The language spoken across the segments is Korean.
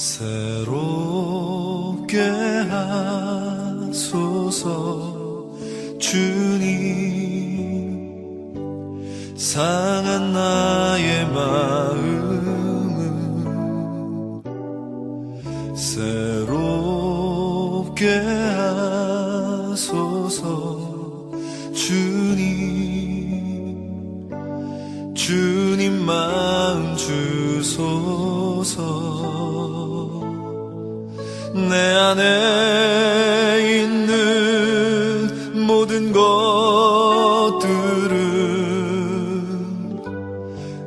새롭게 하소서 주님, 상한 나의 마음을 새롭게 하소서 주님, 주님 마음 주소서. 내 안에 있는 모든 것들은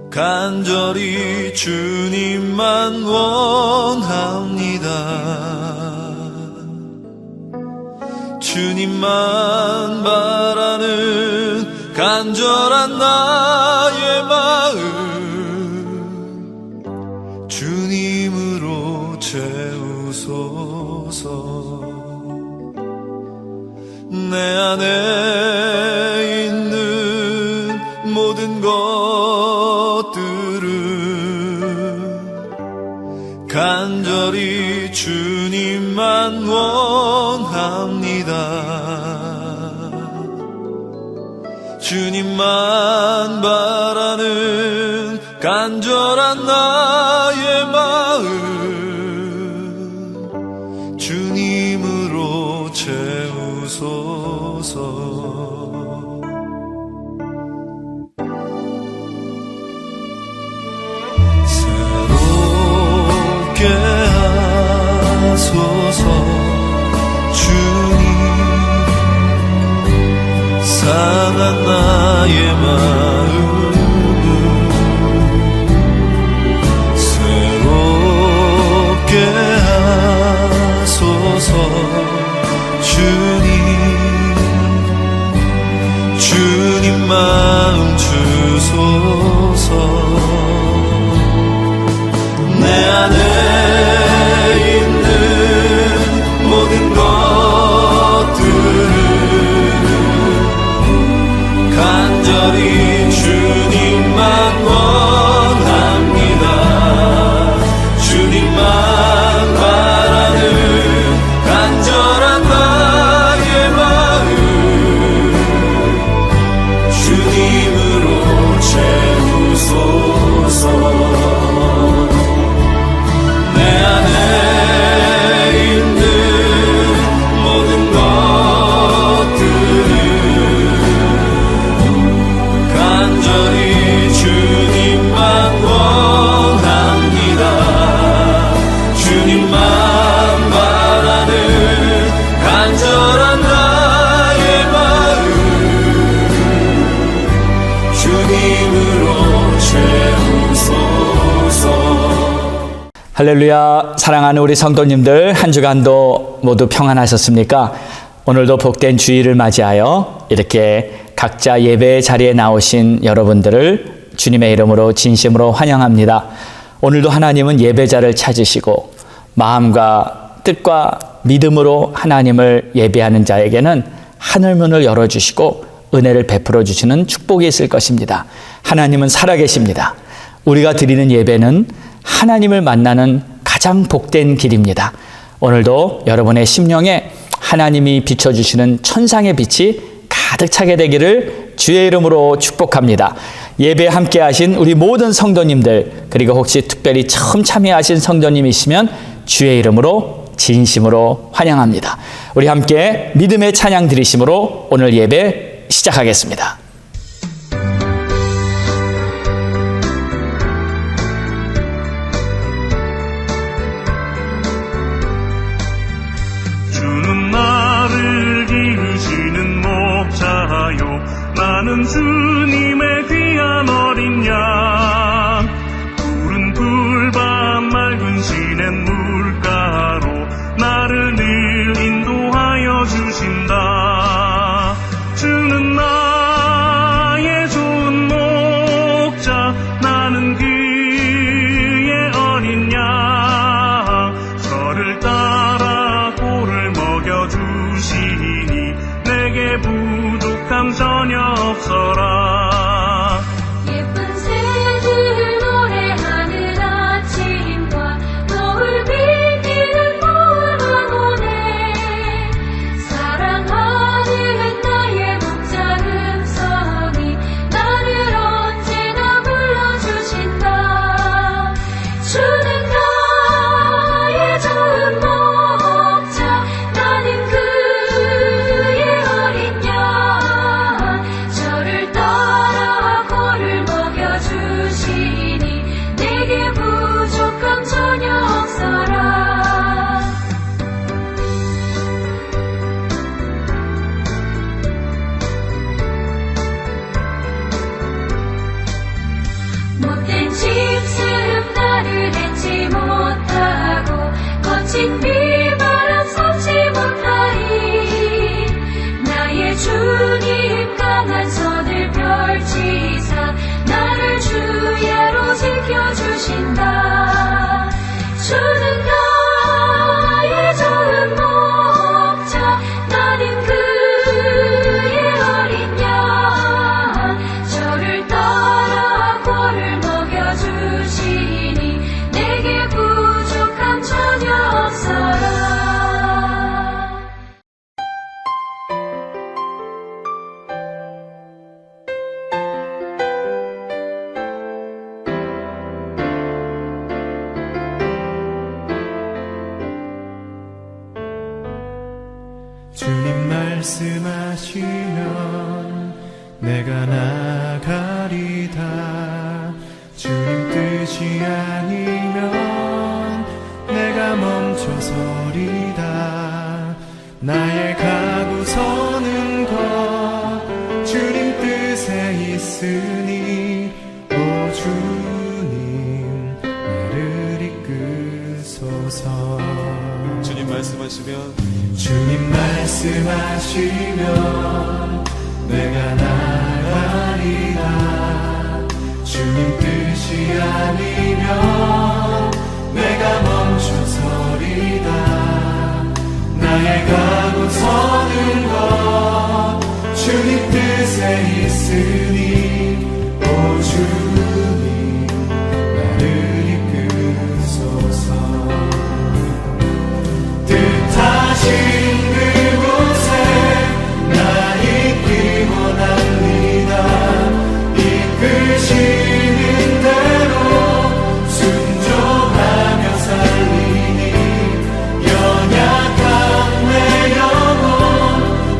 간절히 주님만 원합니다. 주님만 바라는 간절한 나의 마음 주님으로 채우소서. 내 안에 있는 모든 것들은 간절히 주님만 원합니다. 주님만 바라는 간절한 나의 마음 주님으로 채우소서. 새롭게 하소서 주님, 상한 나의 마음을 새롭게 하소서 주님, 주님 마음 주소서. 내 안에 있는 모든 것들은 간절히 주님만 원합니다. 주님만 바라는 간절한 나의 마음 주님으로 채우소서. 내 안에 있는 모든 것들은 간절히 주님만 원합니다. 주님만 바라는 간절한 나의 마음 주님으로 채우소서. 할렐루야. 사랑하는 우리 성도님들, 한 주간도 모두 평안하셨습니까? 오늘도 복된 주일을 맞이하여 이렇게 각자 예배의 자리에 나오신 여러분들을 주님의 이름으로 진심으로 환영합니다. 오늘도 하나님은 예배자를 찾으시고 마음과 뜻과 믿음으로 하나님을 예배하는 자에게는 하늘문을 열어주시고 은혜를 베풀어 주시는 축복이 있을 것입니다. 하나님은 살아계십니다. 우리가 드리는 예배는 하나님을 만나는 가장 복된 길입니다. 오늘도 여러분의 심령에 하나님이 비춰주시는 천상의 빛이 가득 차게 되기를 주의 이름으로 축복합니다. 예배에 함께 하신 우리 모든 성도님들, 그리고 혹시 특별히 처음 참여하신 성도님이시면 주의 이름으로 진심으로 환영합니다. 우리 함께 믿음의 찬양 드리심으로 오늘 예배 시작하겠습니다. 주는 나를 기르시는 목자요, 나는 주님의 귀한 어린 양. 푸른 풀밭 맑은 시냇 물가로 나를 늘 인도하여 주신다. 주는 나의 좋은 목자, 나는 그의 어린 양. 저를 따라 꼴을 먹여주시니 내게 부족함 전혀 없어라. 예쁜 새들 노래하는 아침과 노을 빛 주는 나의 좋은 목자 나는 그의 어린 양 저를 따라 꼴을 먹여주시니 내게 부족함 전혀 없어요. 주님 말씀하시면 내가 나가리다. 주님 뜻이 아니면 내가 멈춰서리다. 나의 가고 서는 것 주님 뜻에 있으니 오 주님 나를 이끄소서. 주님 말씀하시면 주님 말씀하시면 내가 나가리다. 주님 뜻이 아니면 내가 멈춰서리다. 나의 가고 서는 것 주님 뜻에 있으니 오 주님 나를 이끄소서. 뜻하신 그곳에 나 있기 원합니다. 이끄시는 대로 순종하며 살리니 연약한 내 영혼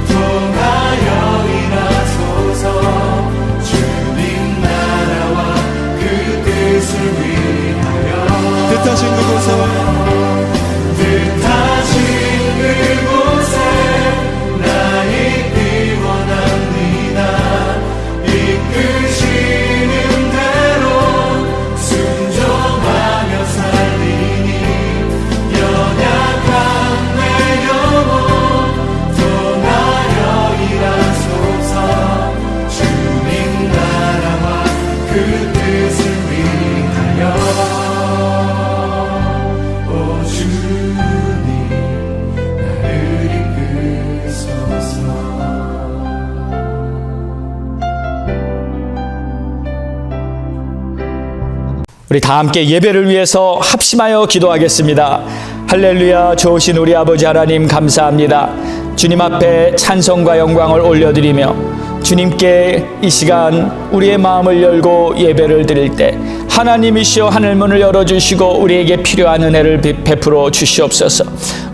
통하여 일하소서. 주님 나라와 그 뜻을 위하여 뜻하신 그곳에 뜻하신 그곳에 나 있기 원합니다. 이끄시는 대로 순종하며 살리니 연약한 내 영혼 통하여 일하소서. 주님 나라와 그 뜻을 위하여 오 주님 나를 이끄소서. 우리 다 함께 예배를 위해서 합심하여 기도하겠습니다. 할렐루야. 좋으신 우리 아버지 하나님 감사합니다. 주님 앞에 찬송과 영광을 올려드리며 주님께 이 시간 우리의 마음을 열고 예배를 드릴 때 하나님이시여 하늘문을 열어주시고 우리에게 필요한 은혜를 베풀어 주시옵소서.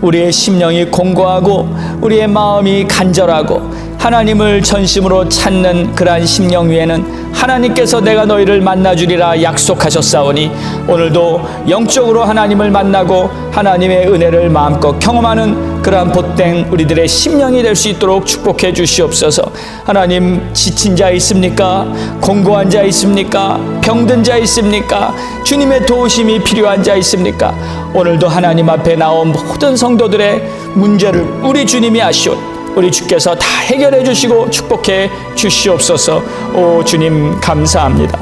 우리의 심령이 공고하고 우리의 마음이 간절하고 하나님을 전심으로 찾는 그러한 심령 위에는 하나님께서 내가 너희를 만나주리라 약속하셨사오니 오늘도 영적으로 하나님을 만나고 하나님의 은혜를 마음껏 경험하는 그러한 복된 우리들의 심령이 될 수 있도록 축복해 주시옵소서. 하나님, 지친 자 있습니까? 공고한 자 있습니까? 병든 자 있습니까? 주님의 도우심이 필요한 자 있습니까? 오늘도 하나님 앞에 나온 모든 성도들의 문제를 우리 주님이 아시오. 우리 주께서 다 해결해 주시고 축복해 주시옵소서. 오 주님 감사합니다.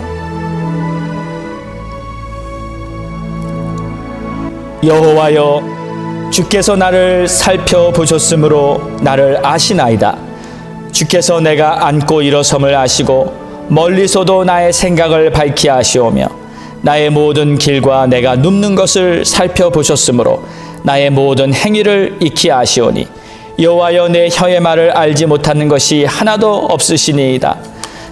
여호와여, 주께서 나를 살펴보셨으므로 나를 아시나이다. 주께서 내가 앉고 일어섬을 아시고 멀리서도 나의 생각을 밝히 아시오며 나의 모든 길과 내가 눕는 것을 살펴보셨으므로 나의 모든 행위를 익히 아시오니 여호와여, 내 혀의 말을 알지 못하는 것이 하나도 없으시니이다.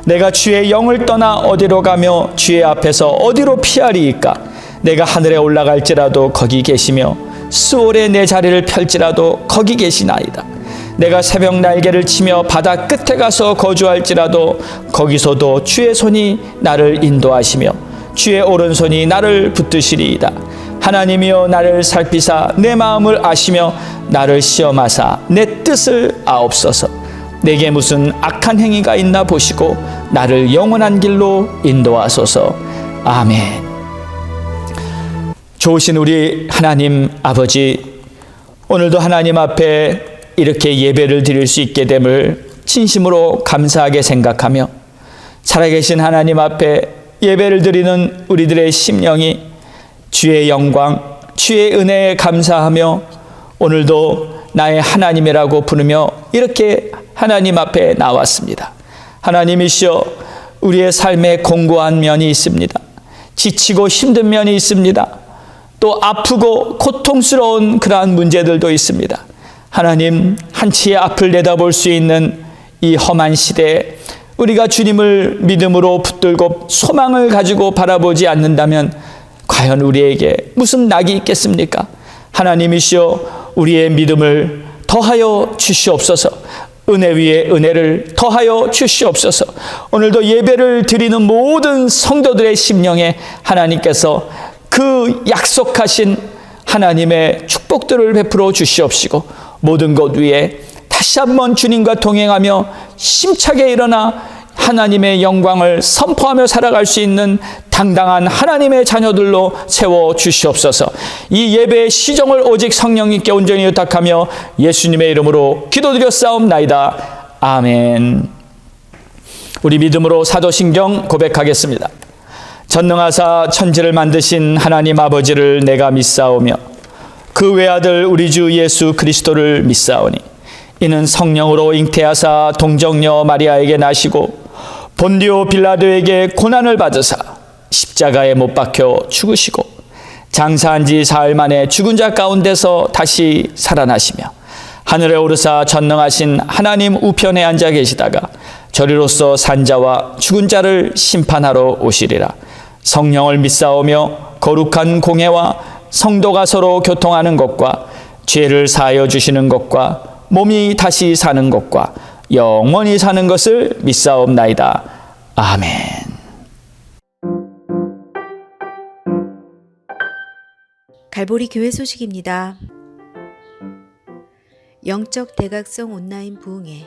내가 주의 영을 떠나 어디로 가며 주의 앞에서 어디로 피하리이까? 내가 하늘에 올라갈지라도 거기 계시며 수월에 내 자리를 펼지라도 거기 계시나이다. 내가 새벽 날개를 치며 바다 끝에 가서 거주할지라도 거기서도 주의 손이 나를 인도하시며 주의 오른손이 나를 붙드시리이다. 하나님이여, 나를 살피사 내 마음을 아시며 나를 시험하사 내 뜻을 아옵소서. 내게 무슨 악한 행위가 있나 보시고 나를 영원한 길로 인도하소서. 아멘. 좋으신 우리 하나님 아버지, 오늘도 하나님 앞에 이렇게 예배를 드릴 수 있게 됨을 진심으로 감사하게 생각하며 살아계신 하나님 앞에 예배를 드리는 우리들의 심령이 주의 영광, 주의 은혜에 감사하며 오늘도 나의 하나님이라고 부르며 이렇게 하나님 앞에 나왔습니다. 하나님이시여, 우리의 삶에 공고한 면이 있습니다. 지치고 힘든 면이 있습니다. 또 아프고 고통스러운 그러한 문제들도 있습니다. 하나님, 한치의 앞을 내다볼 수 있는 이 험한 시대에 우리가 주님을 믿음으로 붙들고 소망을 가지고 바라보지 않는다면 과연 우리에게 무슨 낙이 있겠습니까? 하나님이시여, 우리의 믿음을 더하여 주시옵소서. 은혜 위에 은혜를 더하여 주시옵소서. 오늘도 예배를 드리는 모든 성도들의 심령에 하나님께서 그 약속하신 하나님의 축복들을 베풀어 주시옵시고, 모든 것 위에 다시 한번 주님과 동행하며 힘차게 일어나 하나님의 영광을 선포하며 살아갈 수 있는 당당한 하나님의 자녀들로 세워 주시옵소서. 이 예배의 시정을 오직 성령님께 온전히 의탁하며 예수님의 이름으로 기도드렸사옵나이다. 아멘. 우리 믿음으로 사도신경 고백하겠습니다. 전능하사 천지를 만드신 하나님 아버지를 내가 믿사오며 그 외아들 우리 주 예수 그리스도를 믿사오니 이는 성령으로 잉태하사 동정녀 마리아에게 나시고 본디오 빌라도에게 고난을 받으사 십자가에 못 박혀 죽으시고 장사한 지 사흘 만에 죽은 자 가운데서 다시 살아나시며 하늘에 오르사 전능하신 하나님 우편에 앉아 계시다가 저리로서 산자와 죽은 자를 심판하러 오시리라. 성령을 믿사오며 거룩한 공회와 성도가 서로 교통하는 것과 죄를 사하여 주시는 것과 몸이 다시 사는 것과 영원히 사는 것을 믿사옵나이다. 아멘. 갈보리 교회 소식입니다. 영적 대각성 온라인 부흥회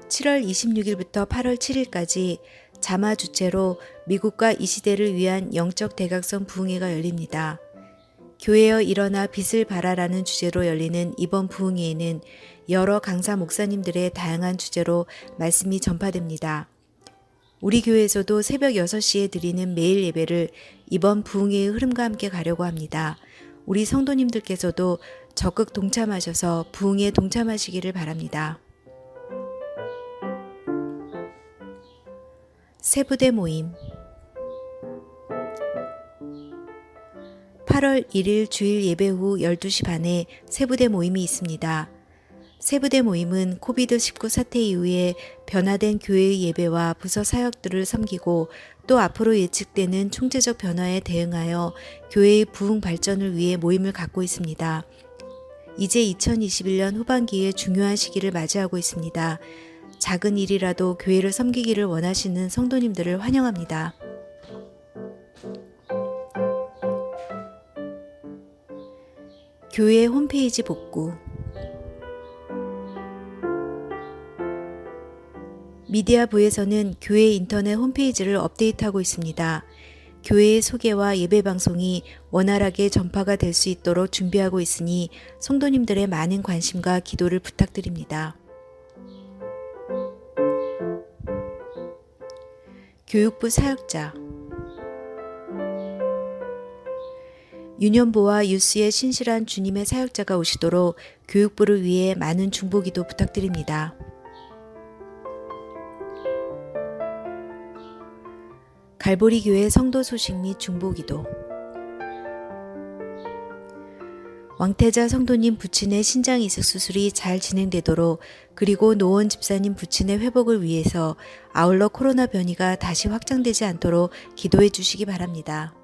7월 26일부터 8월 7일까지 자마 주최로 미국과 이 시대를 위한 영적 대각성 부흥회가 열립니다. 교회여 일어나 빛을 발하라는 주제로 열리는 이번 부흥회에는 여러 강사 목사님들의 다양한 주제로 말씀이 전파됩니다. 우리 교회에서도 새벽 6시에 드리는 매일 예배를 이번 부흥회의 흐름과 함께 가려고 합니다. 우리 성도님들께서도 적극 동참하셔서 부흥회에 동참하시기를 바랍니다. 세부대 모임 8월 1일 주일 예배 후 12시 반에 세부대 모임이 있습니다. 세부대 모임은 코비드-19 사태 이후에 변화된 교회의 예배와 부서 사역들을 섬기고 또 앞으로 예측되는 총체적 변화에 대응하여 교회의 부흥 발전을 위해 모임을 갖고 있습니다. 이제 2021년 후반기에 중요한 시기를 맞이하고 있습니다. 작은 일이라도 교회를 섬기기를 원하시는 성도님들을 환영합니다. 교회 홈페이지 복구 미디어부에서는 교회 인터넷 홈페이지를 업데이트하고 있습니다. 교회의 소개와 예배 방송이 원활하게 전파가 될 수 있도록 준비하고 있으니 성도님들의 많은 관심과 기도를 부탁드립니다. 교육부 사역자 유년부와 유스의 신실한 주님의 사역자가 오시도록 교육부를 위해 많은 중보기도 부탁드립니다. 갈보리 교회 성도 소식 및 중보기도 왕태자 성도님 부친의 신장 이식 수술이 잘 진행되도록 그리고 노원 집사님 부친의 회복을 위해서 아울러 코로나 변이가 다시 확장되지 않도록 기도해 주시기 바랍니다.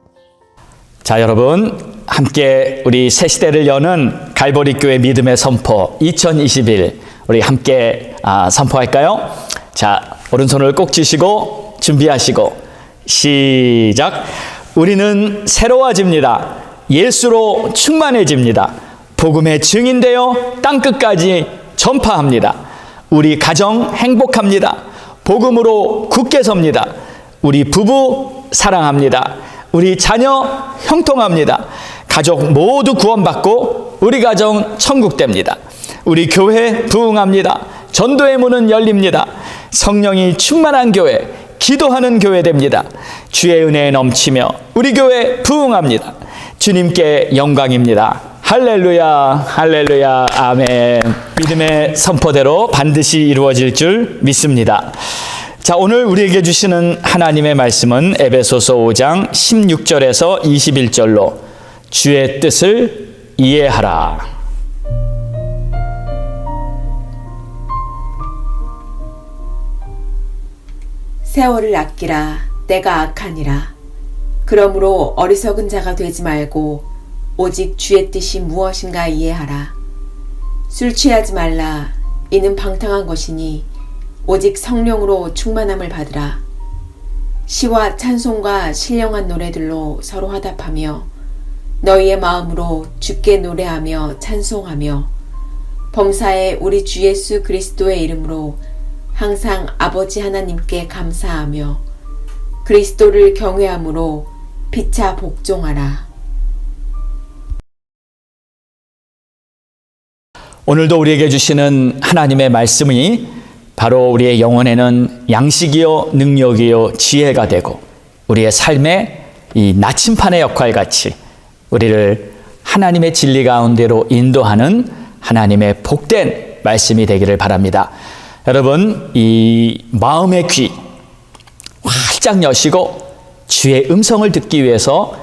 자, 여러분 함께 우리 새 시대를 여는 갈보리 교회 믿음의 선포 2021 우리 함께 선포할까요? 자, 오른손을 꼭 쥐시고 준비하시고 시작. 우리는 새로워집니다. 예수로 충만해집니다. 복음의 증인되어 땅끝까지 전파합니다. 우리 가정 행복합니다. 복음으로 굳게 섭니다. 우리 부부 사랑합니다. 우리 자녀 형통합니다. 가족 모두 구원받고 우리 가정 천국됩니다. 우리 교회 부흥합니다. 전도의 문은 열립니다. 성령이 충만한 교회, 기도하는 교회 됩니다. 주의 은혜에 넘치며 우리 교회 부흥합니다. 주님께 영광입니다. 할렐루야, 할렐루야, 아멘. 믿음의 선포대로 반드시 이루어질 줄 믿습니다. 자, 오늘 우리에게 주시는 하나님의 말씀은 에베소서 5장 16절에서 21절로 주의 뜻을 이해하라. 세월을 아끼라. 때가 악하니라. 그러므로 어리석은 자가 되지 말고 오직 주의 뜻이 무엇인가 이해하라. 술 취하지 말라. 이는 방탕한 것이니 오직 성령으로 충만함을 받으라. 시와 찬송과 신령한 노래들로 서로 화답하며 너희의 마음으로 주께 노래하며 찬송하며 범사에 우리 주 예수 그리스도의 이름으로 항상 아버지 하나님께 감사하며 그리스도를 경외함으로 피차 복종하라. 오늘도 우리에게 주시는 하나님의 말씀이 바로 우리의 영혼에는 양식이요 능력이요 지혜가 되고 우리의 삶의 이 나침판의 역할같이 우리를 하나님의 진리 가운데로 인도하는 하나님의 복된 말씀이 되기를 바랍니다. 여러분, 이 마음의 귀 활짝 여시고 주의 음성을 듣기 위해서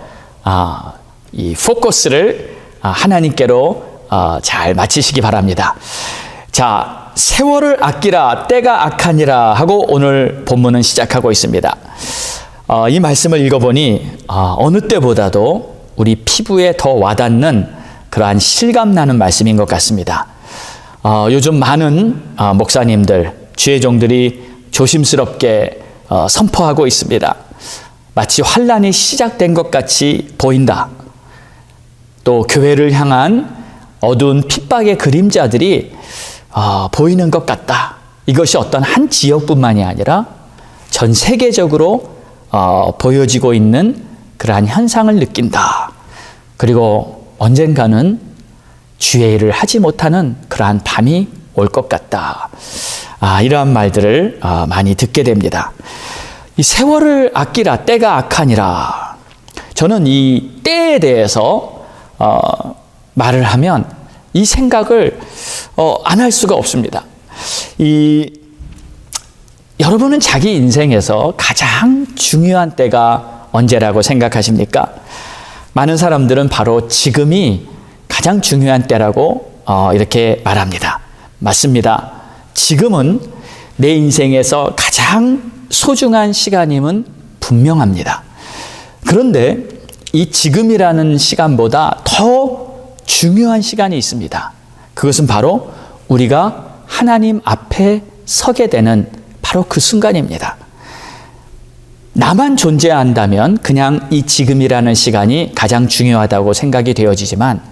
이 포커스를 하나님께로 잘 맞추시기 바랍니다. 자, 세월을 아끼라 때가 악하니라 하고 오늘 본문은 시작하고 있습니다. 이 말씀을 읽어보니 어느 때보다도 우리 피부에 더 와닿는 그러한 실감나는 말씀인 것 같습니다. 요즘 많은 목사님들, 주의 종들이 조심스럽게 선포하고 있습니다. 마치 환란이 시작된 것 같이 보인다. 또 교회를 향한 어두운 핍박의 그림자들이 보이는 것 같다. 이것이 어떤 한 지역뿐만이 아니라 전 세계적으로 보여지고 있는 그러한 현상을 느낀다. 그리고 언젠가는 주의 일을 하지 못하는 그러한 밤이 올 것 같다. 이러한 말들을 많이 듣게 됩니다. 이 세월을 아끼라 때가 악하니라. 저는 이 때에 대해서 말을 하면 이 생각을 안 할 수가 없습니다. 여러분은 자기 인생에서 가장 중요한 때가 언제라고 생각하십니까? 많은 사람들은 바로 지금이 가장 중요한 때라고 이렇게 말합니다. 맞습니다. 지금은 내 인생에서 가장 소중한 시간임은 분명합니다. 그런데 이 지금이라는 시간보다 더 중요한 시간이 있습니다. 그것은 바로 우리가 하나님 앞에 서게 되는 바로 그 순간입니다. 나만 존재한다면 그냥 이 지금이라는 시간이 가장 중요하다고 생각이 되어지지만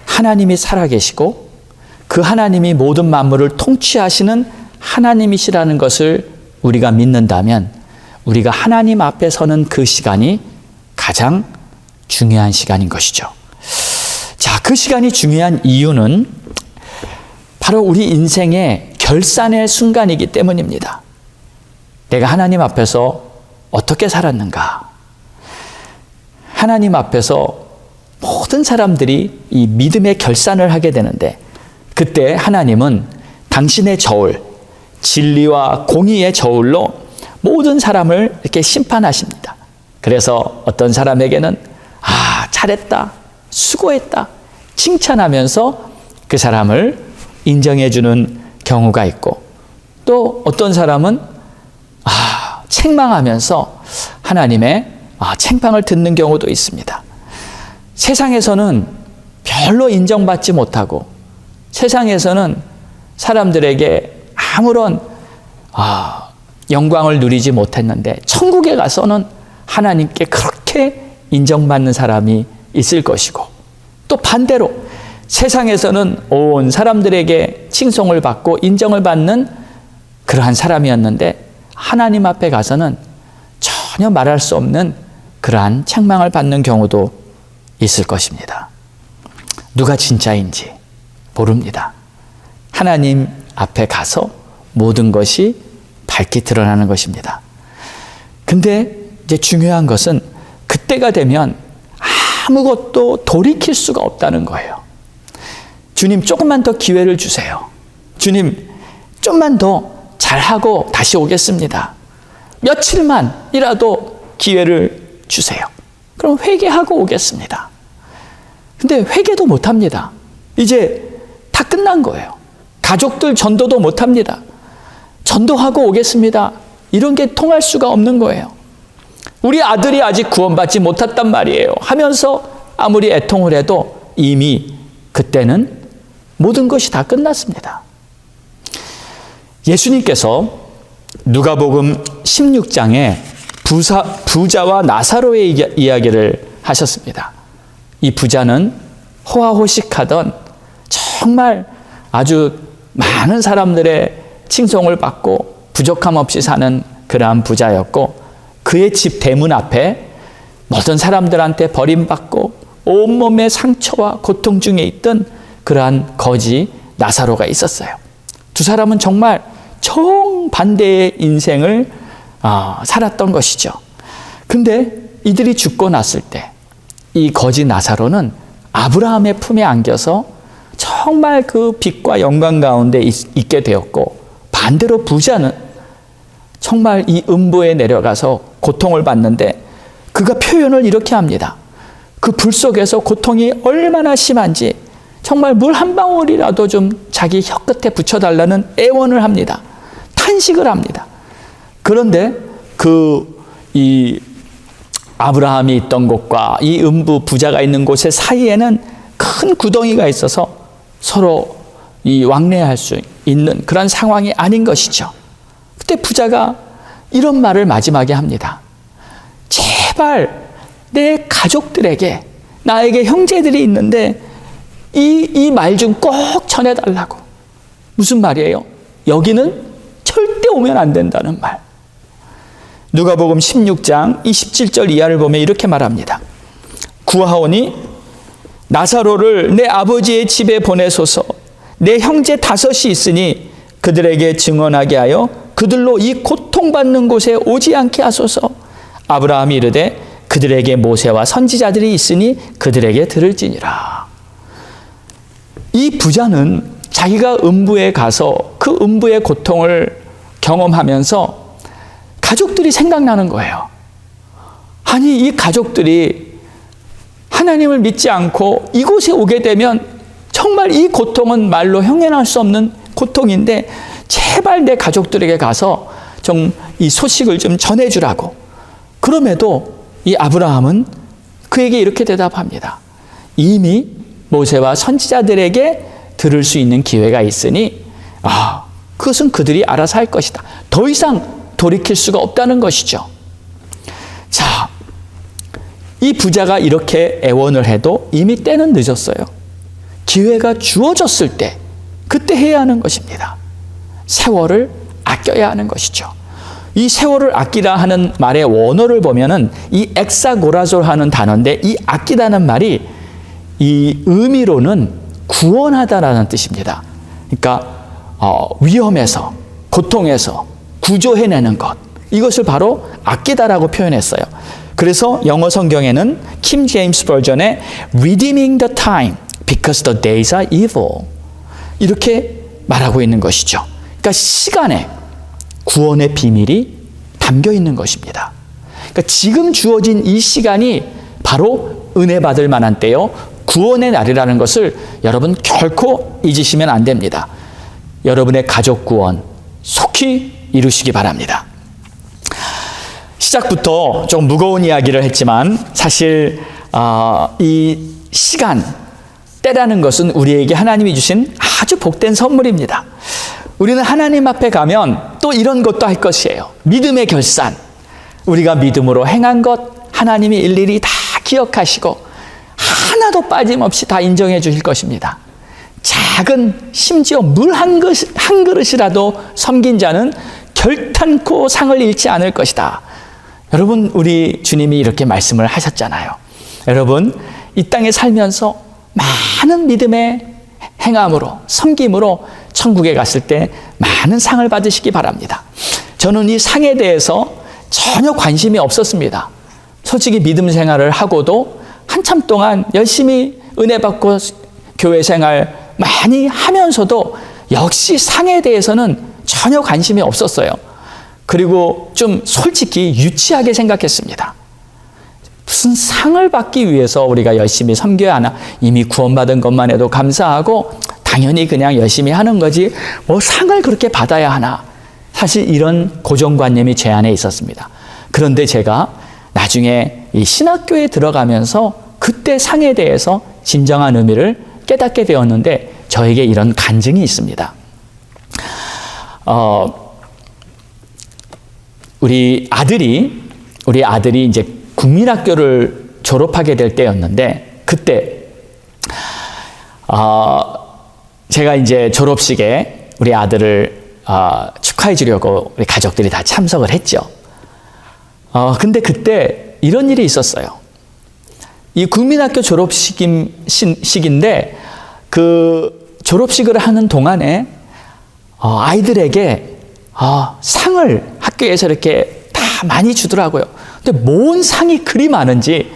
하나님이 살아계시고 그 하나님이 모든 만물을 통치하시는 하나님이시라는 것을 우리가 믿는다면 우리가 하나님 앞에 서는 그 시간이 가장 중요한 시간인 것이죠. 자, 그 시간이 중요한 이유는 바로 우리 인생의 결산의 순간이기 때문입니다. 내가 하나님 앞에서 어떻게 살았는가? 하나님 앞에서 모든 사람들이 이 믿음의 결산을 하게 되는데 그때 하나님은 당신의 저울, 진리와 공의의 저울로 모든 사람을 이렇게 심판하십니다. 그래서 어떤 사람에게는 잘했다, 수고했다 칭찬하면서 그 사람을 인정해주는 경우가 있고 또 어떤 사람은 책망하면서 하나님의 책망을 듣는 경우도 있습니다. 세상에서는 별로 인정받지 못하고 세상에서는 사람들에게 아무런 영광을 누리지 못했는데 천국에 가서는 하나님께 그렇게 인정받는 사람이 있을 것이고 또 반대로 세상에서는 온 사람들에게 칭송을 받고 인정을 받는 그러한 사람이었는데 하나님 앞에 가서는 전혀 말할 수 없는 그러한 책망을 받는 경우도 있을 것입니다. 누가 진짜인지 모릅니다. 하나님 앞에 가서 모든 것이 밝게 드러나는 것입니다. 근데 이제 중요한 것은 그때가 되면 아무것도 돌이킬 수가 없다는 거예요. 주님, 조금만 더 기회를 주세요. 주님, 좀만 더 잘하고 다시 오겠습니다. 며칠만이라도 기회를 주세요. 그럼 회개하고 오겠습니다. 근데 회개도 못합니다. 이제 다 끝난 거예요. 가족들 전도도 못합니다. 전도하고 오겠습니다. 이런 게 통할 수가 없는 거예요. 우리 아들이 아직 구원받지 못했단 말이에요 하면서 아무리 애통을 해도 이미 그때는 모든 것이 다 끝났습니다. 예수님께서 누가복음 16장에 부자와 나사로의 이야기를 하셨습니다. 이 부자는 호화호식하던 정말 아주 많은 사람들의 칭송을 받고 부족함 없이 사는 그러한 부자였고, 그의 집 대문 앞에 모든 사람들한테 버림받고 온몸에 상처와 고통 중에 있던 그러한 거지 나사로가 있었어요. 두 사람은 정말 정반대의 인생을 살았던 것이죠. 근데 이들이 죽고 났을 때 이 거지 나사로는 아브라함의 품에 안겨서 정말 그 빛과 영광 가운데 있게 되었고, 반대로 부자는 정말 이 음부에 내려가서 고통을 받는데 그가 표현을 이렇게 합니다. 그 불 속에서 고통이 얼마나 심한지 정말 물 한 방울이라도 좀 자기 혀끝에 붙여달라는 애원을 합니다. 탄식을 합니다. 그런데 이 아브라함이 있던 곳과 이 음부 부자가 있는 곳의 사이에는 큰 구덩이가 있어서 서로 이 왕래할 수 있는 그런 상황이 아닌 것이죠. 그때 부자가 이런 말을 마지막에 합니다. 제발 내 가족들에게, 나에게 형제들이 있는데 이 말 좀 꼭 전해달라고. 무슨 말이에요? 여기는 절대 오면 안 된다는 말. 누가복음 16장 27절 이하를 보면 이렇게 말합니다. 구하오니 나사로를 내 아버지의 집에 보내소서. 내 형제 5이 있으니 그들에게 증언하게 하여 그들로 이 고통받는 곳에 오지 않게 하소서. 아브라함이 이르되 그들에게 모세와 선지자들이 있으니 그들에게 들을지니라. 이 부자는 자기가 음부에 가서 그 음부의 고통을 경험하면서 가족들이 생각나는 거예요. 아니, 이 가족들이 하나님을 믿지 않고 이곳에 오게 되면 정말 이 고통은 말로 형언할 수 없는 고통인데 제발 내 가족들에게 가서 좀 이 소식을 좀 전해주라고. 그럼에도 이 아브라함은 그에게 이렇게 대답합니다. 이미 모세와 선지자들에게 들을 수 있는 기회가 있으니 그것은 그들이 알아서 할 것이다. 더 이상 돌이킬 수가 없다는 것이죠. 자, 이 부자가 이렇게 애원을 해도 이미 때는 늦었어요. 기회가 주어졌을 때 그때 해야 하는 것입니다. 세월을 아껴야 하는 것이죠. 이 세월을 아끼라 하는 말의 원어를 보면은 이 엑사고라졸 하는 단어인데, 이 아끼다는 말이 이 의미로는 구원하다라는 뜻입니다. 그러니까 위험에서, 고통에서 구조해내는 것, 이것을 바로 아끼다라고 표현했어요. 그래서 영어 성경에는 킴 제임스 버전에 redeeming the time because the days are evil, 이렇게 말하고 있는 것이죠. 그러니까 시간에 구원의 비밀이 담겨 있는 것입니다. 그러니까 지금 주어진 이 시간이 바로 은혜 받을 만한 때요, 구원의 날이라는 것을 여러분 결코 잊으시면 안 됩니다. 여러분의 가족 구원 속히 이루시기 바랍니다. 시작부터 좀 무거운 이야기를 했지만 사실 이 시간, 때라는 것은 우리에게 하나님이 주신 아주 복된 선물입니다. 우리는 하나님 앞에 가면 또 이런 것도 할 것이에요. 믿음의 결산. 우리가 믿음으로 행한 것 하나님이 일일이 다 기억하시고 하나도 빠짐없이 다 인정해 주실 것입니다. 작은, 심지어 물 한 그릇이라도 섬긴 자는 결탄코 상을 잃지 않을 것이다. 여러분, 우리 주님이 이렇게 말씀을 하셨잖아요. 여러분, 이 땅에 살면서 많은 믿음의 행함으로, 섬김으로 천국에 갔을 때 많은 상을 받으시기 바랍니다. 저는 이 상에 대해서 전혀 관심이 없었습니다. 솔직히 믿음 생활을 하고도 한참 동안 열심히 은혜 받고 교회 생활 많이 하면서도 역시 상에 대해서는 전혀 관심이 없었어요. 그리고 좀 솔직히 유치하게 생각했습니다. 무슨 상을 받기 위해서 우리가 열심히 섬겨야 하나? 이미 구원받은 것만 해도 감사하고 당연히 그냥 열심히 하는 거지 뭐 상을 그렇게 받아야 하나? 사실 이런 고정관념이 제 안에 있었습니다. 그런데 제가 나중에 이 신학교에 들어가면서 그때 상에 대해서 진정한 의미를 깨닫게 되었는데 저에게 이런 간증이 있습니다. 우리 아들이 이제 국민학교를 졸업하게 될 때였는데 그때 제가 이제 졸업식에 우리 아들을 축하해 주려고 우리 가족들이 다 참석을 했죠. 근데 그때 이런 일이 있었어요. 이 국민학교 졸업식인데 그 졸업식을 하는 동안에 아이들에게 상을 학교에서 이렇게 다 많이 주더라고요. 근데 뭔 상이 그리 많은지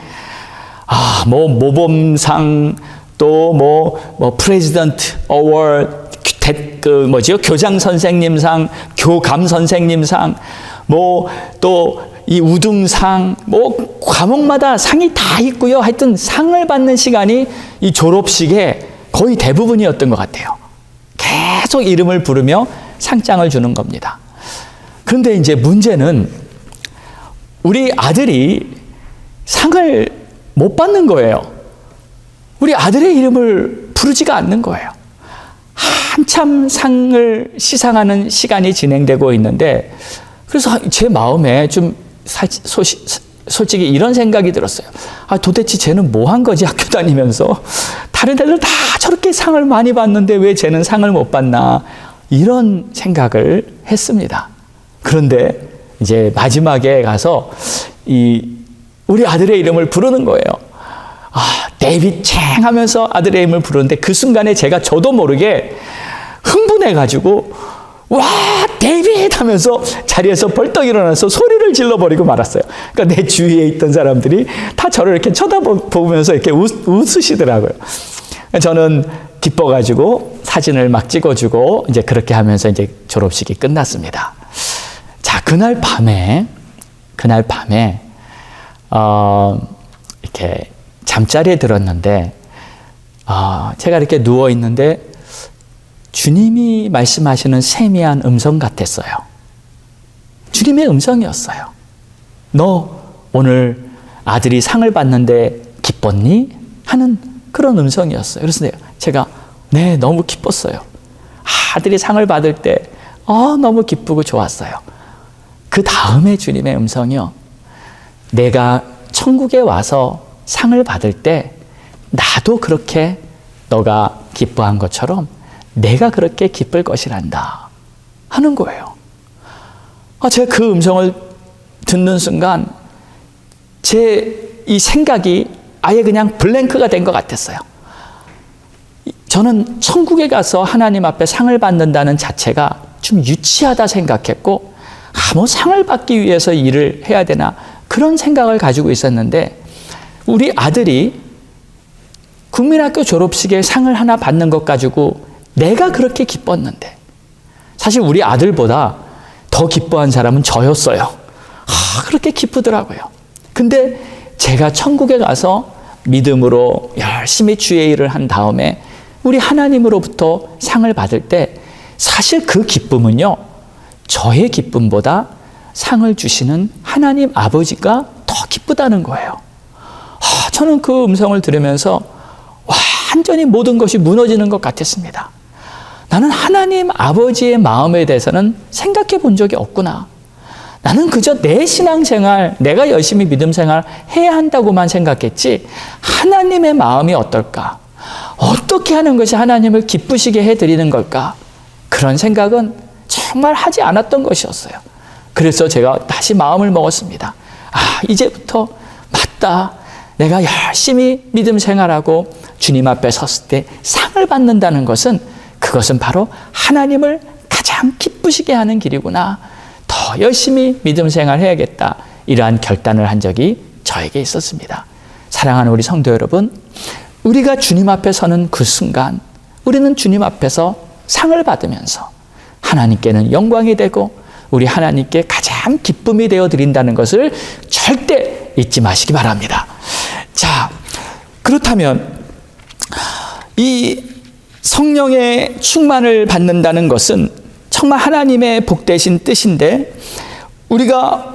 뭐 모범상 또 뭐 프레지던트 어워드 교장 선생님상, 교감 선생님상, 뭐 또 이 우등상, 뭐 과목마다 상이 다 있고요. 하여튼 상을 받는 시간이 이 졸업식의 거의 대부분이었던 것 같아요. 계속 이름을 부르며 상장을 주는 겁니다. 그런데 이제 문제는 우리 아들이 상을 못 받는 거예요. 우리 아들의 이름을 부르지가 않는 거예요. 한참 상을 시상하는 시간이 진행되고 있는데 그래서 제 마음에 좀 솔직히 이런 생각이 들었어요. 도대체 쟤는 뭐 한 거지 학교 다니면서 다른 애들 다 저렇게 상을 많이 받는데 왜 쟤는 상을 못 받나 이런 생각을 했습니다. 그런데 이제 마지막에 가서 우리 아들의 이름을 부르는 거예요. 데이빗 챙 하면서 아들의 이름을 부르는데 그 순간에 저도 모르게 흥분해가지고 와 데이빗 하면서 자리에서 벌떡 일어나서 소리를 질러버리고 말았어요. 그러니까 내 주위에 있던 사람들이 다 저를 이렇게 쳐다보면서 이렇게 웃으시더라고요. 저는 기뻐가지고 사진을 막 찍어주고 이제 그렇게 하면서 이제 졸업식이 끝났습니다. 자, 그날 밤에 이렇게 잠자리에 들었는데 제가 이렇게 누워 있는데 주님이 말씀하시는 세미한 음성 같았어요. 주님의 음성이었어요. 너 오늘 아들이 상을 받는데 기뻤니? 하는 그런 음성이었어요. 그래서 제가 네, 너무 기뻤어요. 아들이 상을 받을 때 너무 기쁘고 좋았어요. 그 다음에 주님의 음성이요. 내가 천국에 와서 상을 받을 때 나도 그렇게 너가 기뻐한 것처럼 내가 그렇게 기쁠 것이란다 하는 거예요. 제가 그 음성을 듣는 순간 제 이 생각이 아예 그냥 블랭크가 된 것 같았어요. 저는 천국에 가서 하나님 앞에 상을 받는다는 자체가 좀 유치하다 생각했고 뭐 상을 받기 위해서 일을 해야 되나 그런 생각을 가지고 있었는데 우리 아들이 국민학교 졸업식에 상을 하나 받는 것 가지고 내가 그렇게 기뻤는데 사실 우리 아들보다 더 기뻐한 사람은 저였어요. 그렇게 기쁘더라고요. 근데 제가 천국에 가서 믿음으로 열심히 주의 일을 한 다음에 우리 하나님으로부터 상을 받을 때 사실 그 기쁨은요, 저의 기쁨보다 상을 주시는 하나님 아버지가 더 기쁘다는 거예요. 저는 그 음성을 들으면서 완전히 모든 것이 무너지는 것 같았습니다. 나는 하나님 아버지의 마음에 대해서는 생각해 본 적이 없구나. 나는 그저 내 신앙생활, 내가 열심히 믿음 생활 해야 한다고만 생각했지 하나님의 마음이 어떨까? 어떻게 하는 것이 하나님을 기쁘시게 해드리는 걸까? 그런 생각은 정말 하지 않았던 것이었어요. 그래서 제가 다시 마음을 먹었습니다. 이제부터 맞다. 내가 열심히 믿음 생활하고 주님 앞에 섰을 때 상을 받는다는 것은 그것은 바로 하나님을 가장 기쁘시게 하는 길이구나. 더 더 열심히 믿음 생활해야겠다. 이러한 결단을 한 적이 저에게 있었습니다. 사랑하는 우리 성도 여러분, 우리가 주님 앞에 서는 그 순간 우리는 주님 앞에서 상을 받으면서 하나님께는 영광이 되고 우리 하나님께 가장 기쁨이 되어 드린다는 것을 절대 잊지 마시기 바랍니다. 자, 그렇다면 이 성령의 충만을 받는다는 것은 정말 하나님의 복되신 뜻인데 우리가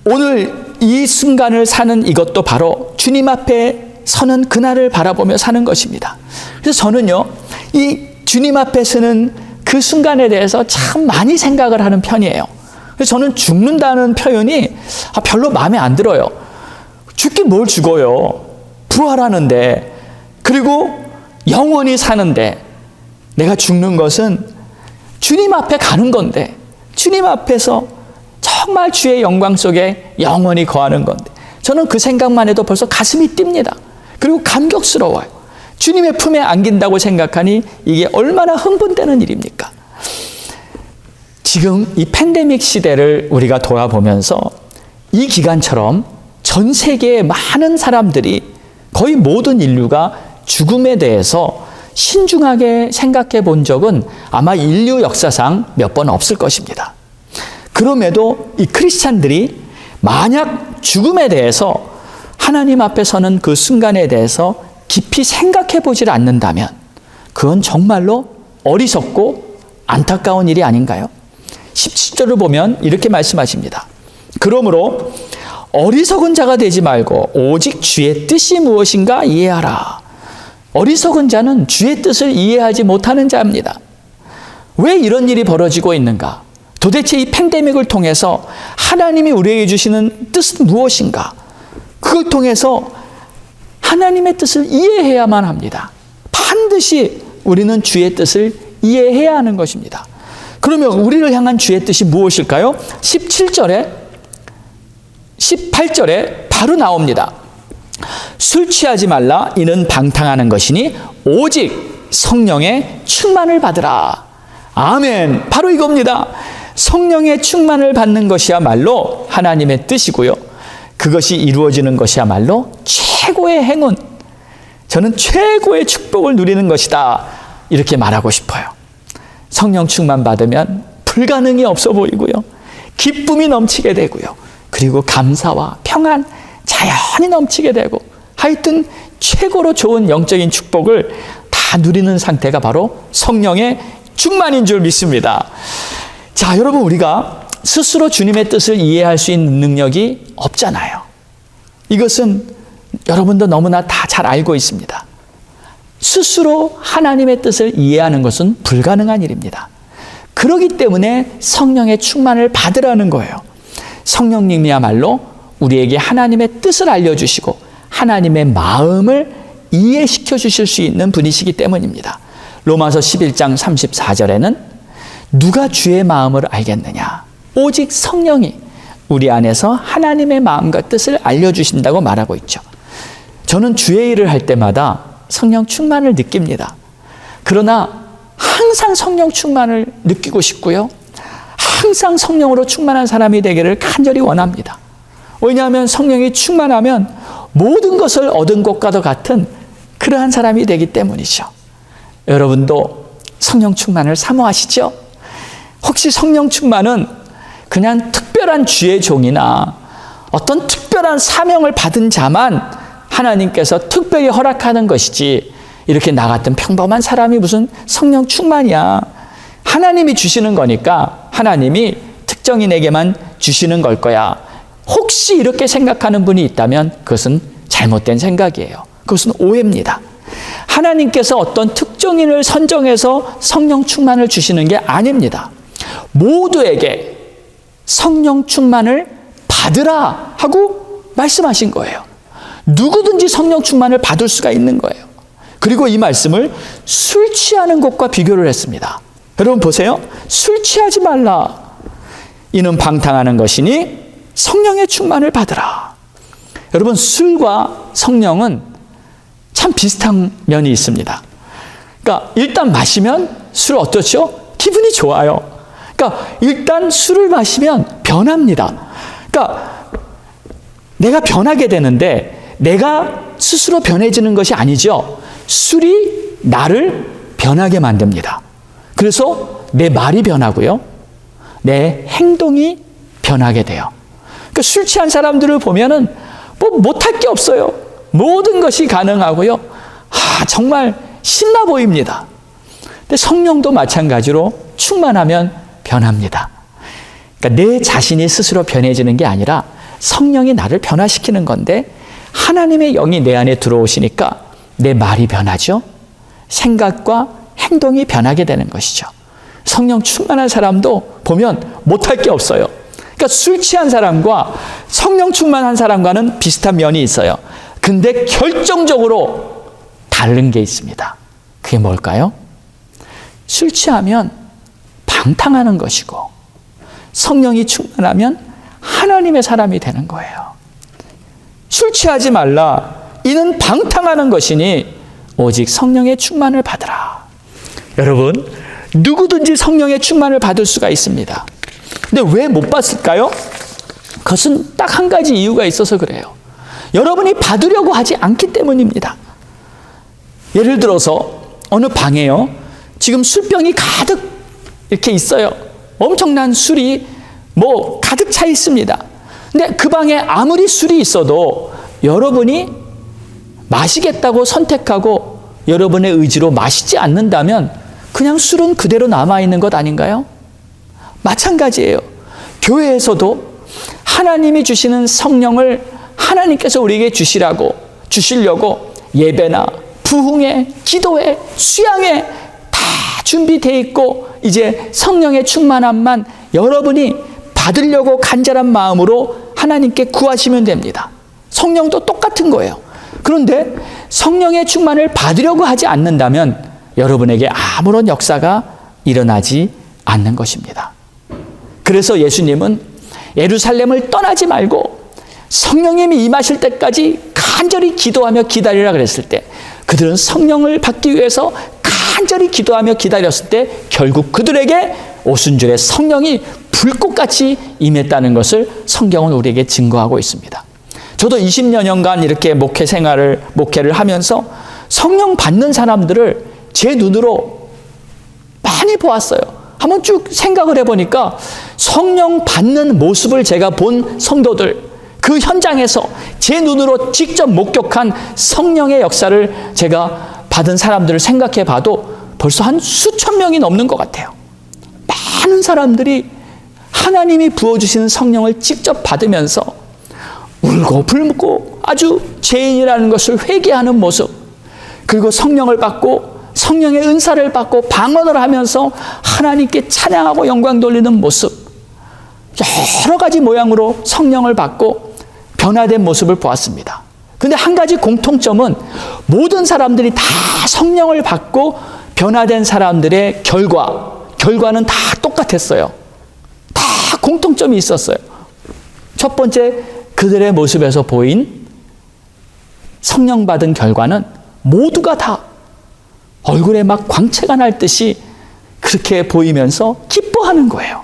오늘 이 순간을 사는 이것도 바로 주님 앞에 서는 그날을 바라보며 사는 것입니다. 그래서 저는요, 이 주님 앞에 서는 그 순간에 대해서 참 많이 생각을 하는 편이에요. 그래서 저는 죽는다는 표현이 별로 마음에 안 들어요. 죽긴 뭘 죽어요. 부활하는데, 그리고 영원히 사는데, 내가 죽는 것은 주님 앞에 가는 건데, 주님 앞에서 정말 주의 영광 속에 영원히 거하는 건데, 저는 그 생각만 해도 벌써 가슴이 뜁니다. 그리고 감격스러워요. 주님의 품에 안긴다고 생각하니 이게 얼마나 흥분되는 일입니까? 지금 이 팬데믹 시대를 우리가 돌아보면서 이 기간처럼 전 세계의 많은 사람들이, 거의 모든 인류가 죽음에 대해서 신중하게 생각해 본 적은 아마 인류 역사상 몇 번 없을 것입니다. 그럼에도 이 크리스찬들이 만약 죽음에 대해서, 하나님 앞에 서는 그 순간에 대해서 깊이 생각해 보질 않는다면 그건 정말로 어리석고 안타까운 일이 아닌가요? 17절을 보면 이렇게 말씀하십니다. 그러므로 어리석은 자가 되지 말고 오직 주의 뜻이 무엇인가 이해하라. 어리석은 자는 주의 뜻을 이해하지 못하는 자입니다. 왜 이런 일이 벌어지고 있는가? 도대체 이 팬데믹을 통해서 하나님이 우리에게 주시는 뜻은 무엇인가? 그걸 통해서 하나님의 뜻을 이해해야만 합니다. 반드시 우리는 주의 뜻을 이해해야 하는 것입니다. 그러면 우리를 향한 주의 뜻이 무엇일까요? 17절에 18절에 바로 나옵니다. 술 취하지 말라. 이는 방탕하는 것이니 오직 성령의 충만을 받으라. 아멘. 바로 이겁니다. 성령의 충만을 받는 것이야말로 하나님의 뜻이고요. 그것이 이루어지는 것이야말로 최고의 행운, 저는 최고의 축복을 누리는 것이다. 이렇게 말하고 싶어요. 성령 충만 받으면 불가능이 없어 보이고요. 기쁨이 넘치게 되고요. 그리고 감사와 평안, 자연히 넘치게 되고, 하여튼 최고로 좋은 영적인 축복을 다 누리는 상태가 바로 성령의 충만인 줄 믿습니다. 자, 여러분, 우리가 스스로 주님의 뜻을 이해할 수 있는 능력이 없잖아요. 이것은 여러분도 너무나 다 잘 알고 있습니다. 스스로 하나님의 뜻을 이해하는 것은 불가능한 일입니다. 그렇기 때문에 성령의 충만을 받으라는 거예요. 성령님이야말로 우리에게 하나님의 뜻을 알려주시고 하나님의 마음을 이해시켜 주실 수 있는 분이시기 때문입니다. 로마서 11장 34절에는 누가 주의 마음을 알겠느냐? 오직 성령이 우리 안에서 하나님의 마음과 뜻을 알려주신다고 말하고 있죠. 저는 주의 일을 할 때마다 성령 충만을 느낍니다. 그러나 항상 성령 충만을 느끼고 싶고요. 항상 성령으로 충만한 사람이 되기를 간절히 원합니다. 왜냐하면 성령이 충만하면 모든 것을 얻은 것과도 같은 그러한 사람이 되기 때문이죠. 여러분도 성령 충만을 사모하시죠? 혹시 성령 충만은 그냥 특별한 주의 종이나 어떤 특별한 사명을 받은 자만 하나님께서 특별히 허락하는 것이지, 이렇게 나 같은 평범한 사람이 무슨 성령 충만이야. 하나님이 주시는 거니까 하나님이 특정인에게만 주시는 걸 거야. 혹시 이렇게 생각하는 분이 있다면 그것은 잘못된 생각이에요. 그것은 오해입니다. 하나님께서 어떤 특정인을 선정해서 성령 충만을 주시는 게 아닙니다. 모두에게 성령 충만을 받으라 하고 말씀하신 거예요. 누구든지 성령 충만을 받을 수가 있는 거예요. 그리고 이 말씀을 술 취하는 것과 비교를 했습니다. 여러분 보세요. 술 취하지 말라. 이는 방탕하는 것이니 성령의 충만을 받으라. 여러분, 술과 성령은 참 비슷한 면이 있습니다. 그러니까 일단 마시면 술 어떻죠? 기분이 좋아요. 그러니까 일단 술을 마시면 변합니다. 그러니까 내가 변하게 되는데 내가 스스로 변해지는 것이 아니죠. 술이 나를 변하게 만듭니다. 그래서 내 말이 변하고요. 내 행동이 변하게 돼요. 그러니까 술 취한 사람들을 보면은 뭐 못할 게 없어요. 모든 것이 가능하고요. 정말 신나 보입니다. 근데 성령도 마찬가지로 충만하면 변합니다. 그러니까 내 자신이 스스로 변해지는 게 아니라 성령이 나를 변화시키는 건데 하나님의 영이 내 안에 들어오시니까 내 말이 변하죠. 생각과 행동이 변하게 되는 것이죠. 성령 충만한 사람도 보면 못할 게 없어요. 그러니까 술 취한 사람과 성령 충만한 사람과는 비슷한 면이 있어요. 근데 결정적으로 다른 게 있습니다. 그게 뭘까요? 술 취하면 방탕하는 것이고 성령이 충만하면 하나님의 사람이 되는 거예요. 술 취하지 말라. 이는 방탕하는 것이니 오직 성령의 충만을 받으라. 여러분, 누구든지 성령의 충만을 받을 수가 있습니다. 근데 왜 못 받을까요? 그것은 딱 한 가지 이유가 있어서 그래요. 여러분이 받으려고 하지 않기 때문입니다. 예를 들어서 어느 방에요. 지금 술병이 가득 이렇게 있어요. 엄청난 술이 가득 차 있습니다. 근데 그 방에 아무리 술이 있어도 여러분이 마시겠다고 선택하고 여러분의 의지로 마시지 않는다면 그냥 술은 그대로 남아있는 것 아닌가요? 마찬가지예요. 교회에서도 하나님이 주시는 성령을 하나님께서 우리에게 주시려고 예배나 부흥회, 기도회, 수양회 다 준비되어 있고 이제 성령의 충만함만 여러분이 받으려고 간절한 마음으로 하나님께 구하시면 됩니다. 성령도 똑같은 거예요. 그런데 성령의 충만을 받으려고 하지 않는다면 여러분에게 아무런 역사가 일어나지 않는 것입니다. 그래서 예수님은 예루살렘을 떠나지 말고 성령님이 임하실 때까지 간절히 기도하며 기다리라 그랬을 때 그들은 성령을 받기 위해서 간절히 기도하며 기다렸을 때 결국 그들에게 오순절에 성령이 불꽃같이 임했다는 것을 성경은 우리에게 증거하고 있습니다. 저도 20여년간 이렇게 목회를 하면서 성령 받는 사람들을 제 눈으로 많이 보았어요. 한번 쭉 생각을 해보니까 성령 받는 모습을 제가 본 성도들, 그 현장에서 제 눈으로 직접 목격한 성령의 역사를 제가 받은 사람들을 생각해 봐도 벌써 한 수천 명이 넘는 것 같아요. 많은 사람들이 하나님이 부어주시는 성령을 직접 받으면서 울고 불고 아주 죄인이라는 것을 회개하는 모습, 그리고 성령을 받고 성령의 은사를 받고 방언을 하면서 하나님께 찬양하고 영광 돌리는 모습, 여러 가지 모양으로 성령을 받고 변화된 모습을 보았습니다. 근데 한 가지 공통점은 모든 사람들이 다 성령을 받고 변화된 사람들의 결과는 다 똑같았어요. 다 공통점이 있었어요. 첫 번째, 그들의 모습에서 보인 성령 받은 결과는 모두가 다 얼굴에 막 광채가 날 듯이 그렇게 보이면서 기뻐하는 거예요.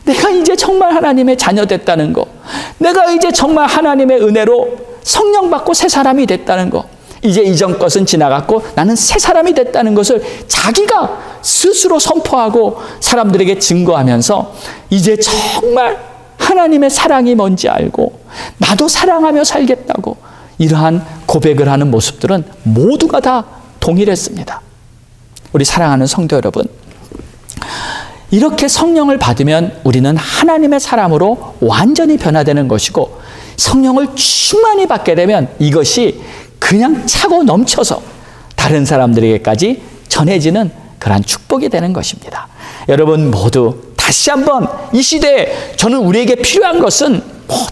내가 이제 정말 하나님의 자녀 됐다는 거, 내가 이제 정말 하나님의 은혜로 성령 받고 새 사람이 됐다는 거, 이제 이전 것은 지나갔고 나는 새 사람이 됐다는 것을 자기가 스스로 선포하고 사람들에게 증거하면서 이제 정말 하나님의 사랑이 뭔지 알고 나도 사랑하며 살겠다고 이러한 고백을 하는 모습들은 모두가 다 동일했습니다. 우리 사랑하는 성도 여러분, 이렇게 성령을 받으면 우리는 하나님의 사람으로 완전히 변화되는 것이고, 성령을 충만히 받게 되면 이것이 그냥 차고 넘쳐서 다른 사람들에게까지 전해지는 그러한 축복이 되는 것입니다. 여러분 모두 다시 한번 이 시대에 저는 우리에게 필요한 것은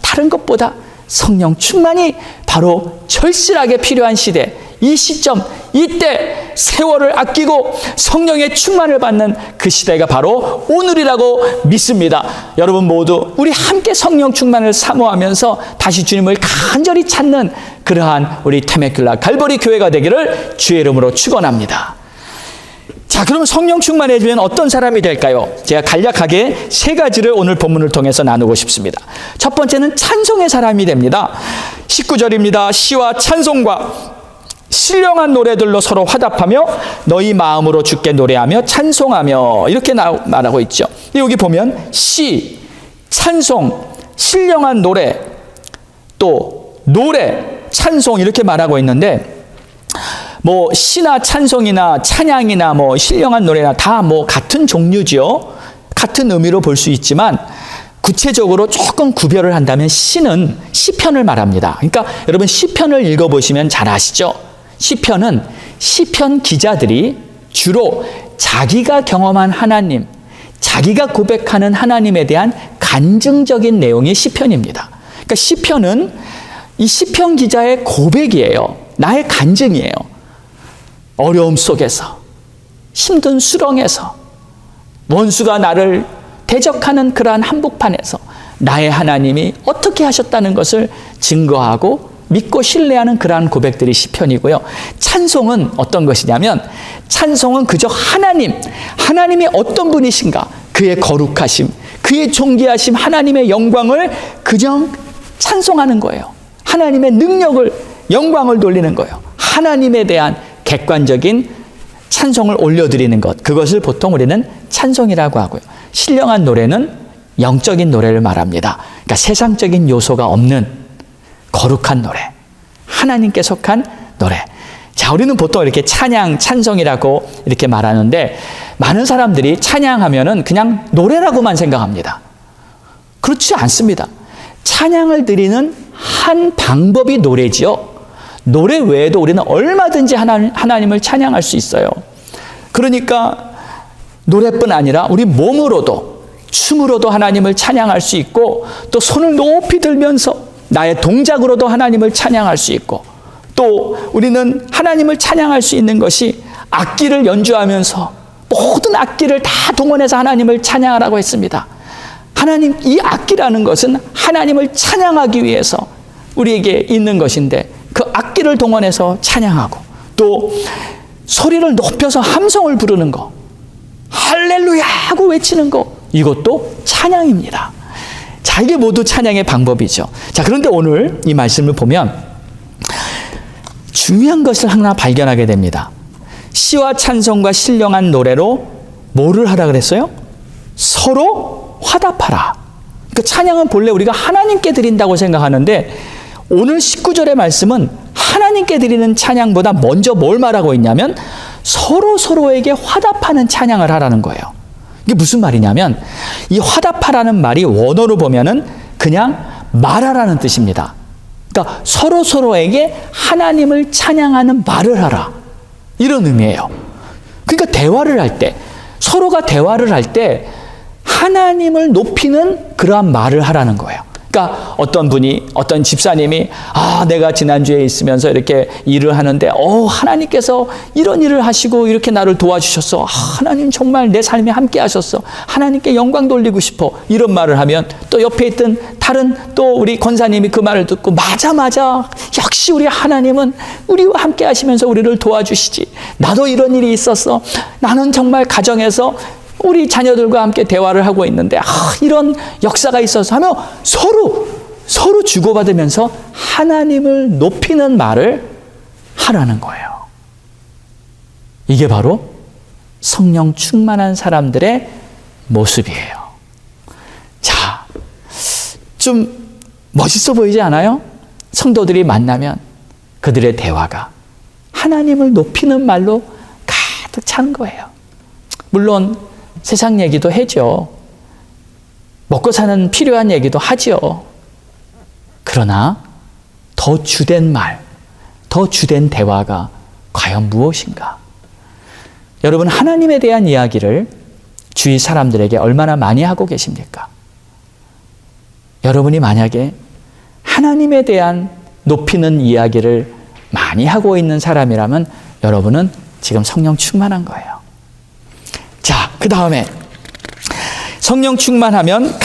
다른 것보다 성령 충만이 바로 절실하게 필요한 시대, 이 시점, 이때 세월을 아끼고 성령의 충만을 받는 그 시대가 바로 오늘이라고 믿습니다. 여러분 모두 우리 함께 성령 충만을 사모하면서 다시 주님을 간절히 찾는 그러한 우리 테메클라 갈보리 교회가 되기를 주의 이름으로 축원합니다. 자, 그러면 성령 충만해지면 어떤 사람이 될까요? 제가 간략하게 세 가지를 오늘 본문을 통해서 나누고 싶습니다. 첫 번째는 찬송의 사람이 됩니다. 19절입니다. 시와 찬송과 신령한 노래들로 서로 화답하며 너희 마음으로 주께 노래하며 찬송하며 이렇게 말하고 있죠. 여기 보면 시, 찬송, 신령한 노래, 또 노래, 찬송 이렇게 말하고 있는데 뭐 시나 찬송이나 찬양이나 뭐 신령한 노래나 다 뭐 같은 종류죠. 같은 의미로 볼 수 있지만 구체적으로 조금 구별을 한다면 시는 시편을 말합니다. 그러니까 여러분 시편을 읽어보시면 잘 아시죠? 시편은 시편 기자들이 주로 자기가 경험한 하나님, 자기가 고백하는 하나님에 대한 간증적인 내용이 시편입니다. 그러니까 시편은 이 시편 기자의 고백이에요. 나의 간증이에요. 어려움 속에서, 힘든 수렁에서, 원수가 나를 대적하는 그러한 한복판에서 나의 하나님이 어떻게 하셨다는 것을 증거하고 믿고 신뢰하는 그러한 고백들이 시편이고요. 찬송은 어떤 것이냐면 찬송은 그저 하나님이 어떤 분이신가, 그의 거룩하심, 그의 존귀하심, 하나님의 영광을 그냥 찬송하는 거예요. 하나님의 능력을, 영광을 돌리는 거예요. 하나님에 대한 객관적인 찬송을 올려드리는 것, 그것을 보통 우리는 찬송이라고 하고요. 신령한 노래는 영적인 노래를 말합니다. 그러니까 세상적인 요소가 없는 거룩한 노래, 하나님께 속한 노래. 자, 우리는 보통 이렇게 찬양, 찬송이라고 이렇게 말하는데 많은 사람들이 찬양하면은 그냥 노래라고만 생각합니다. 그렇지 않습니다. 찬양을 드리는 한 방법이 노래지요. 노래 외에도 우리는 얼마든지 하나님을 찬양할 수 있어요. 그러니까 노래뿐 아니라 우리 몸으로도, 춤으로도 하나님을 찬양할 수 있고, 또 손을 높이 들면서 나의 동작으로도 하나님을 찬양할 수 있고, 또 우리는 하나님을 찬양할 수 있는 것이 악기를 연주하면서 모든 악기를 다 동원해서 하나님을 찬양하라고 했습니다. 하나님, 이 악기라는 것은 하나님을 찬양하기 위해서 우리에게 있는 것인데 그 악기를 동원해서 찬양하고, 또 소리를 높여서 함성을 부르는 거, 할렐루야 하고 외치는 거, 이것도 찬양입니다. 자, 이게 모두 찬양의 방법이죠. 자, 그런데 오늘 이 말씀을 보면 중요한 것을 하나 발견하게 됩니다. 시와 찬송과 신령한 노래로 뭐를 하라 그랬어요? 서로 화답하라. 그러니까 찬양은 본래 우리가 하나님께 드린다고 생각하는데 오늘 19절의 말씀은 하나님께 드리는 찬양보다 먼저 뭘 말하고 있냐면 서로에게 화답하는 찬양을 하라는 거예요. 이게 무슨 말이냐면 이 화답하라는 말이 원어로 보면은 그냥 말하라는 뜻입니다. 그러니까 서로에게 하나님을 찬양하는 말을 하라, 이런 의미예요. 그러니까 대화를 할 때, 서로가 대화를 할 때 하나님을 높이는 그러한 말을 하라는 거예요. 그러니까 어떤 집사님이 내가 지난주에 있으면서 이렇게 일을 하는데 하나님께서 이런 일을 하시고 이렇게 나를 도와주셨어. 하나님 정말 내 삶에 함께 하셨어. 하나님께 영광 돌리고 싶어. 이런 말을 하면 또 옆에 있던 다른 또 우리 권사님이 그 말을 듣고 맞아 역시 우리 하나님은 우리와 함께 하시면서 우리를 도와주시지. 나도 이런 일이 있었어. 나는 정말 가정에서 우리 자녀들과 함께 대화를 하고 있는데 이런 역사가 있어서 하며 서로 주고받으면서 하나님을 높이는 말을 하라는 거예요. 이게 바로 성령 충만한 사람들의 모습이에요. 자, 좀 멋있어 보이지 않아요? 성도들이 만나면 그들의 대화가 하나님을 높이는 말로 가득 찬 거예요. 물론 세상 얘기도 하죠. 먹고 사는 필요한 얘기도 하죠. 그러나 더 주된 말, 더 주된 대화가 과연 무엇인가? 여러분, 하나님에 대한 이야기를 주위 사람들에게 얼마나 많이 하고 계십니까? 여러분이 만약에 하나님에 대한 높이는 이야기를 많이 하고 있는 사람이라면 여러분은 지금 성령 충만한 거예요. 자, 그 다음에 성령 충만하면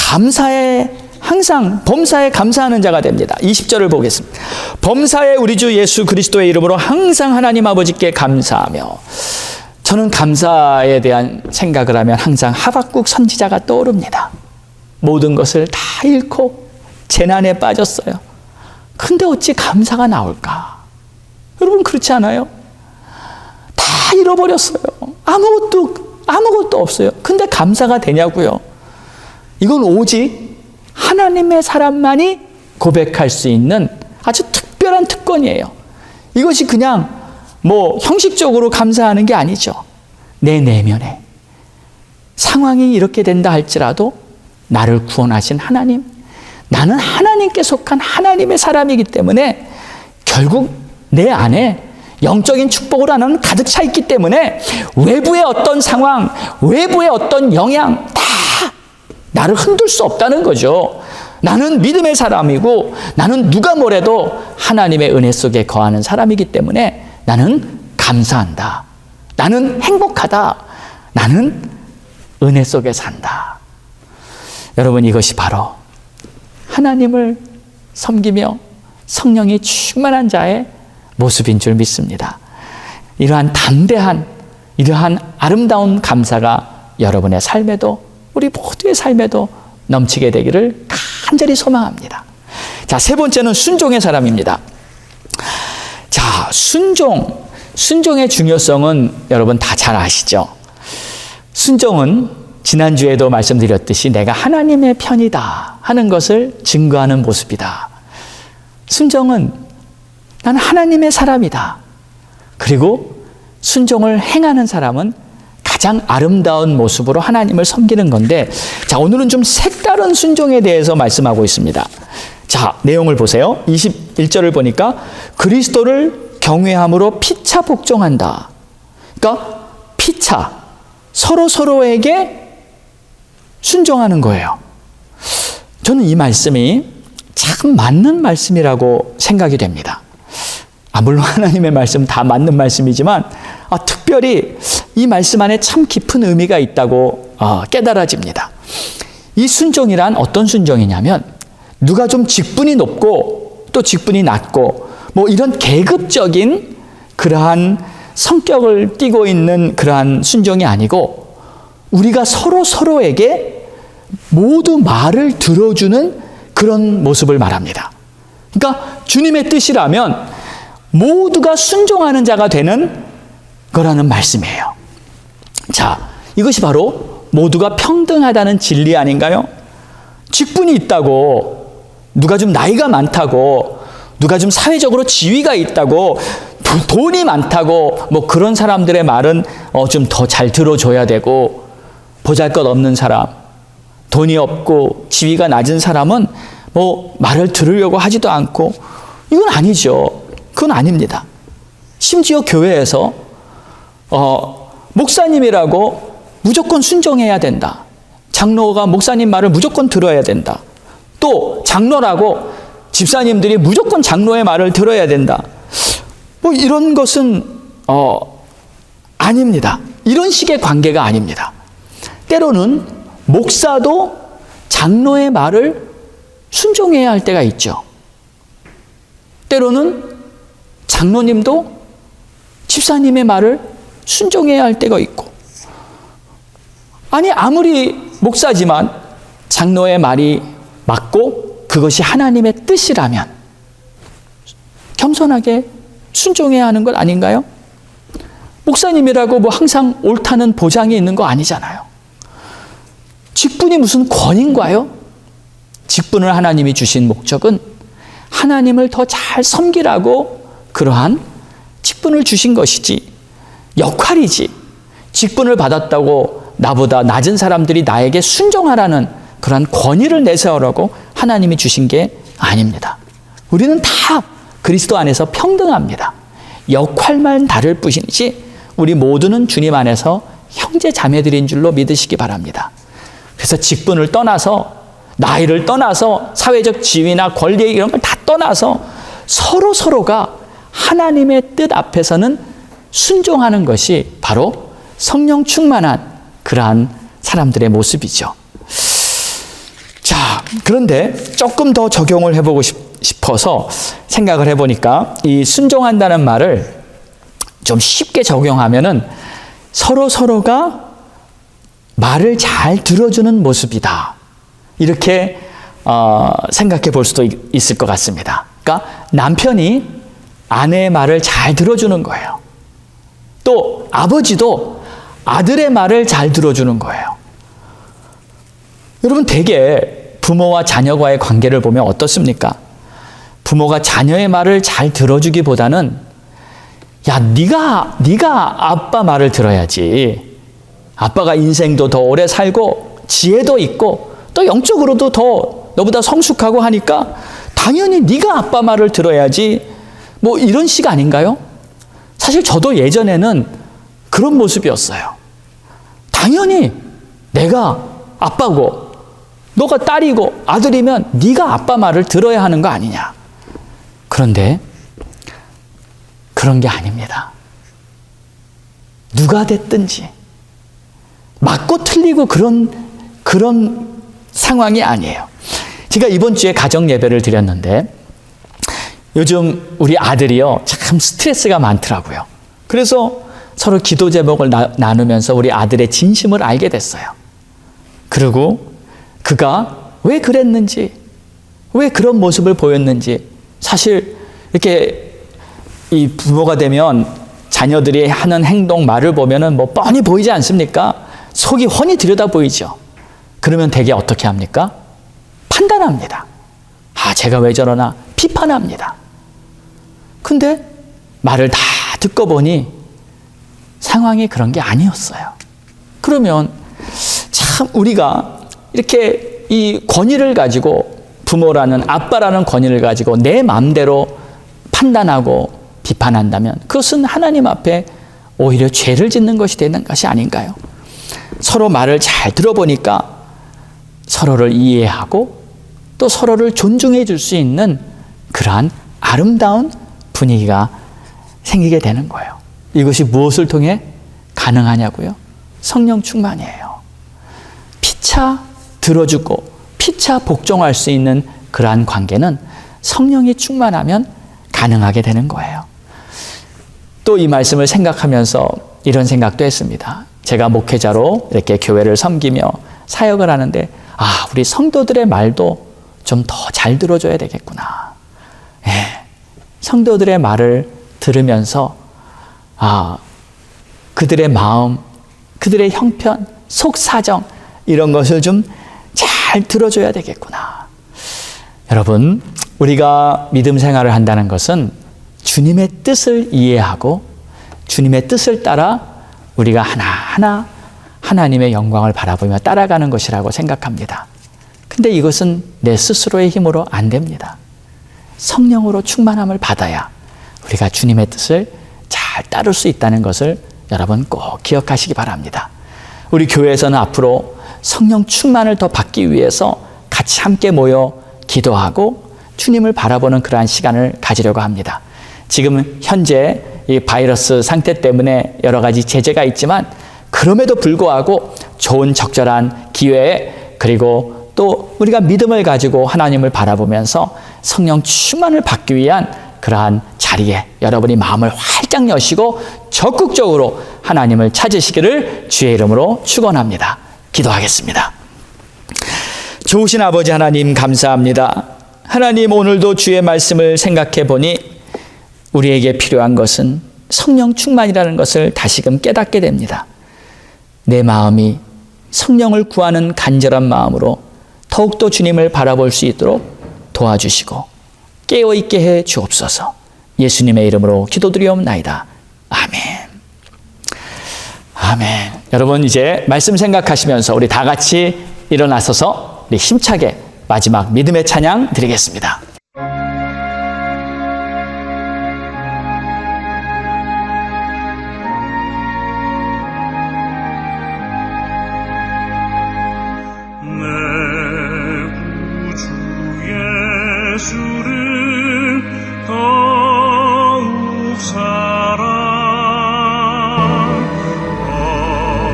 항상 범사에 감사하는 자가 됩니다. 20절을 보겠습니다. 범사에 우리 주 예수 그리스도의 이름으로 항상 하나님 아버지께 감사하며. 저는 감사에 대한 생각을 하면 항상 하박국 선지자가 떠오릅니다. 모든 것을 다 잃고 재난에 빠졌어요. 근데 어찌 감사가 나올까? 여러분 그렇지 않아요? 다 잃어버렸어요. 아무것도 없어요. 근데 감사가 되냐고요? 이건 오직 하나님의 사람만이 고백할 수 있는 아주 특별한 특권이에요. 이것이 그냥 형식적으로 감사하는 게 아니죠. 내 내면에 상황이 이렇게 된다 할지라도 나를 구원하신 하나님, 나는 하나님께 속한 하나님의 사람이기 때문에 결국 내 안에 영적인 축복으로 하나는 가득 차 있기 때문에 외부의 어떤 상황, 외부의 어떤 영향 다 나를 흔들 수 없다는 거죠. 나는 믿음의 사람이고 나는 누가 뭐래도 하나님의 은혜 속에 거하는 사람이기 때문에 나는 감사한다. 나는 행복하다. 나는 은혜 속에 산다. 여러분 이것이 바로 하나님을 섬기며 성령이 충만한 자의 모습인 줄 믿습니다. 이러한 담대한, 이러한 아름다운 감사가 여러분의 삶에도 우리 모두의 삶에도 넘치게 되기를 간절히 소망합니다. 자, 세 번째는 순종의 사람입니다. 자, 순종의 중요성은 여러분 다 잘 아시죠? 순종은 지난주에도 말씀드렸듯이 내가 하나님의 편이다 하는 것을 증거하는 모습이다. 순종은 나는 하나님의 사람이다. 그리고 순종을 행하는 사람은 가장 아름다운 모습으로 하나님을 섬기는 건데, 자, 오늘은 좀 색다른 순종에 대해서 말씀하고 있습니다. 자, 내용을 보세요. 21절을 보니까 그리스도를 경외함으로 피차 복종한다. 그러니까 피차, 서로에게 순종하는 거예요. 저는 이 말씀이 참 맞는 말씀이라고 생각이 됩니다. 물론 하나님의 말씀 다 맞는 말씀이지만 특별히 이 말씀 안에 참 깊은 의미가 있다고 깨달아집니다. 이 순종이란 어떤 순종이냐면 누가 좀 직분이 높고 또 직분이 낮고 이런 계급적인 그러한 성격을 띠고 있는 그러한 순종이 아니고 우리가 서로에게 모두 말을 들어주는 그런 모습을 말합니다. 그러니까 주님의 뜻이라면 모두가 순종하는 자가 되는 거라는 말씀이에요. 자, 이것이 바로 모두가 평등하다는 진리 아닌가요? 직분이 있다고, 누가 좀 나이가 많다고, 누가 좀 사회적으로 지위가 있다고, 돈이 많다고 그런 사람들의 말은 좀 더 잘 들어줘야 되고, 보잘것없는 사람, 돈이 없고 지위가 낮은 사람은 말을 들으려고 하지도 않고, 이건 아니죠. 그건 아닙니다. 심지어 교회에서 목사님이라고 무조건 순종해야 된다. 장로가 목사님 말을 무조건 들어야 된다. 또 장로라고 집사님들이 무조건 장로의 말을 들어야 된다. 이런 것은 아닙니다. 이런 식의 관계가 아닙니다. 때로는 목사도 장로의 말을 순종해야 할 때가 있죠. 때로는 장로님도 집사님의 말을 순종해야 할 때가 있고, 아무리 목사지만 장로의 말이 맞고 그것이 하나님의 뜻이라면 겸손하게 순종해야 하는 것 아닌가요? 목사님이라고 항상 옳다는 보장이 있는 거 아니잖아요. 직분이 무슨 권위인가요? 직분을 하나님이 주신 목적은 하나님을 더 잘 섬기라고 그러한 직분을 주신 것이지, 역할이지, 직분을 받았다고 나보다 낮은 사람들이 나에게 순종하라는 그러한 권위를 내세우라고 하나님이 주신 게 아닙니다. 우리는 다 그리스도 안에서 평등합니다. 역할만 다를 뿐이지 우리 모두는 주님 안에서 형제 자매들인 줄로 믿으시기 바랍니다. 그래서 직분을 떠나서, 나이를 떠나서, 사회적 지위나 권리 이런 걸 다 떠나서 서로가 하나님의 뜻 앞에서는 순종하는 것이 바로 성령 충만한 그러한 사람들의 모습이죠. 자, 그런데 조금 더 적용을 해보고 싶어서 생각을 해보니까 이 순종한다는 말을 좀 쉽게 적용하면은 서로가 말을 잘 들어주는 모습이다. 이렇게 생각해 볼 수도 있을 것 같습니다. 그러니까 남편이 아내의 말을 잘 들어주는 거예요. 또 아버지도 아들의 말을 잘 들어주는 거예요. 여러분, 대개 부모와 자녀와의 관계를 보면 어떻습니까? 부모가 자녀의 말을 잘 들어주기보다는 야, 네가 아빠 말을 들어야지. 아빠가 인생도 더 오래 살고 지혜도 있고 또 영적으로도 더 너보다 성숙하고 하니까 당연히 네가 아빠 말을 들어야지. 뭐 이런 식 아닌가요? 사실 저도 예전에는 그런 모습이었어요. 당연히 내가 아빠고 너가 딸이고 아들이면 네가 아빠 말을 들어야 하는 거 아니냐. 그런데 그런 게 아닙니다. 누가 됐든지 맞고 틀리고 그런 상황이 아니에요. 제가 이번 주에 가정 예배를 드렸는데 요즘 우리 아들이요, 참 스트레스가 많더라고요. 그래서 서로 기도 제목을 나누면서 우리 아들의 진심을 알게 됐어요. 그리고 그가 왜 그랬는지, 왜 그런 모습을 보였는지, 사실 이렇게 이 부모가 되면 자녀들이 하는 행동, 말을 보면은 뭐 뻔히 보이지 않습니까? 속이 훤히 들여다 보이죠. 그러면 대개 어떻게 합니까? 판단합니다. 아, 제가 왜 저러나 비판합니다. 근데 말을 다 듣고 보니 상황이 그런 게 아니었어요. 그러면 참 우리가 이렇게 이 권위를 가지고, 부모라는, 아빠라는 권위를 가지고 내 마음대로 판단하고 비판한다면 그것은 하나님 앞에 오히려 죄를 짓는 것이 되는 것이 아닌가요? 서로 말을 잘 들어보니까 서로를 이해하고 또 서로를 존중해 줄 수 있는 그러한 아름다운 분위기가 생기게 되는 거예요. 이것이 무엇을 통해 가능하냐고요? 성령 충만이에요. 피차 들어주고 피차 복종할 수 있는 그러한 관계는 성령이 충만하면 가능하게 되는 거예요. 또 이 말씀을 생각하면서 이런 생각도 했습니다. 제가 목회자로 이렇게 교회를 섬기며 사역을 하는데, 아, 우리 성도들의 말도 좀 더 잘 들어줘야 되겠구나. 예, 성도들의 말을 들으면서 그들의 마음, 그들의 형편, 속사정 이런 것을 좀 잘 들어줘야 되겠구나. 여러분, 우리가 믿음 생활을 한다는 것은 주님의 뜻을 이해하고 주님의 뜻을 따라 우리가 하나하나 하나님의 영광을 바라보며 따라가는 것이라고 생각합니다. 근데 이것은 내 스스로의 힘으로 안 됩니다. 성령으로 충만함을 받아야 우리가 주님의 뜻을 잘 따를 수 있다는 것을 여러분 꼭 기억하시기 바랍니다. 우리 교회에서는 앞으로 성령 충만을 더 받기 위해서 같이 함께 모여 기도하고 주님을 바라보는 그러한 시간을 가지려고 합니다. 지금 현재 이 바이러스 상태 때문에 여러 가지 제재가 있지만 그럼에도 불구하고 좋은 적절한 기회에, 그리고 또 우리가 믿음을 가지고 하나님을 바라보면서 성령 충만을 받기 위한 그러한 자리에 여러분이 마음을 활짝 여시고 적극적으로 하나님을 찾으시기를 주의 이름으로 축원합니다. 기도하겠습니다. 좋으신 아버지 하나님, 감사합니다. 하나님, 오늘도 주의 말씀을 생각해 보니 우리에게 필요한 것은 성령 충만이라는 것을 다시금 깨닫게 됩니다. 내 마음이 성령을 구하는 간절한 마음으로 더욱더 주님을 바라볼 수 있도록 도와주시고 깨어있게 해 주옵소서. 예수님의 이름으로 기도드리옵나이다. 아멘. 아멘. 여러분, 이제 말씀 생각하시면서 우리 다 같이 일어나서서 우리 힘차게 마지막 믿음의 찬양 드리겠습니다.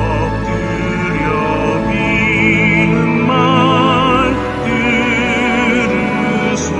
엎드려 비는 말 들으소.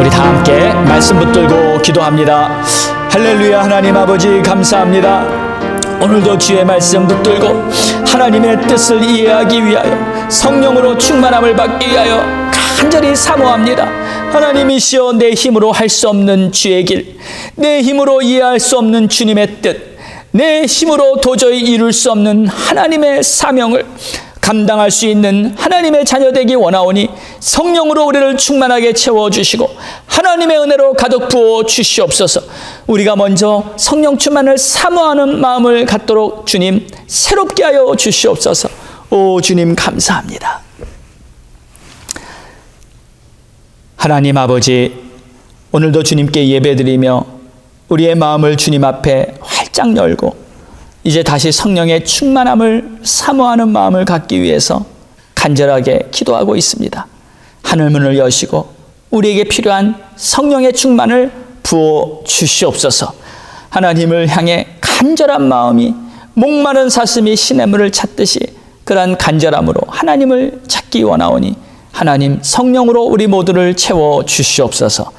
우리 다 함께 말씀 붙들고 기도합니다. 할렐루야. 하나님 아버지 감사합니다. 오늘도 주의 말씀 붙들고 하나님의 뜻을 이해하기 위하여 성령으로 충만함을 받기 위하여 간절히 사모합니다. 하나님이시여, 내 힘으로 할 수 없는 주의 길, 내 힘으로 이해할 수 없는 주님의 뜻, 내 힘으로 도저히 이룰 수 없는 하나님의 사명을 감당할 수 있는 하나님의 자녀 되기 원하오니 성령으로 우리를 충만하게 채워주시고 하나님의 은혜로 가득 부어 주시옵소서. 우리가 먼저 성령 충만을 사모하는 마음을 갖도록 주님 새롭게 하여 주시옵소서. 오 주님 감사합니다. 하나님 아버지, 오늘도 주님께 예배드리며 우리의 마음을 주님 앞에 활짝 열고 이제 다시 성령의 충만함을 사모하는 마음을 갖기 위해서 간절하게 기도하고 있습니다. 하늘문을 여시고 우리에게 필요한 성령의 충만을 부어 주시옵소서. 하나님을 향해 간절한 마음이 목마른 사슴이 시냇물을 찾듯이 그러한 간절함으로 하나님을 찾기 원하오니 하나님 성령으로 우리 모두를 채워 주시옵소서.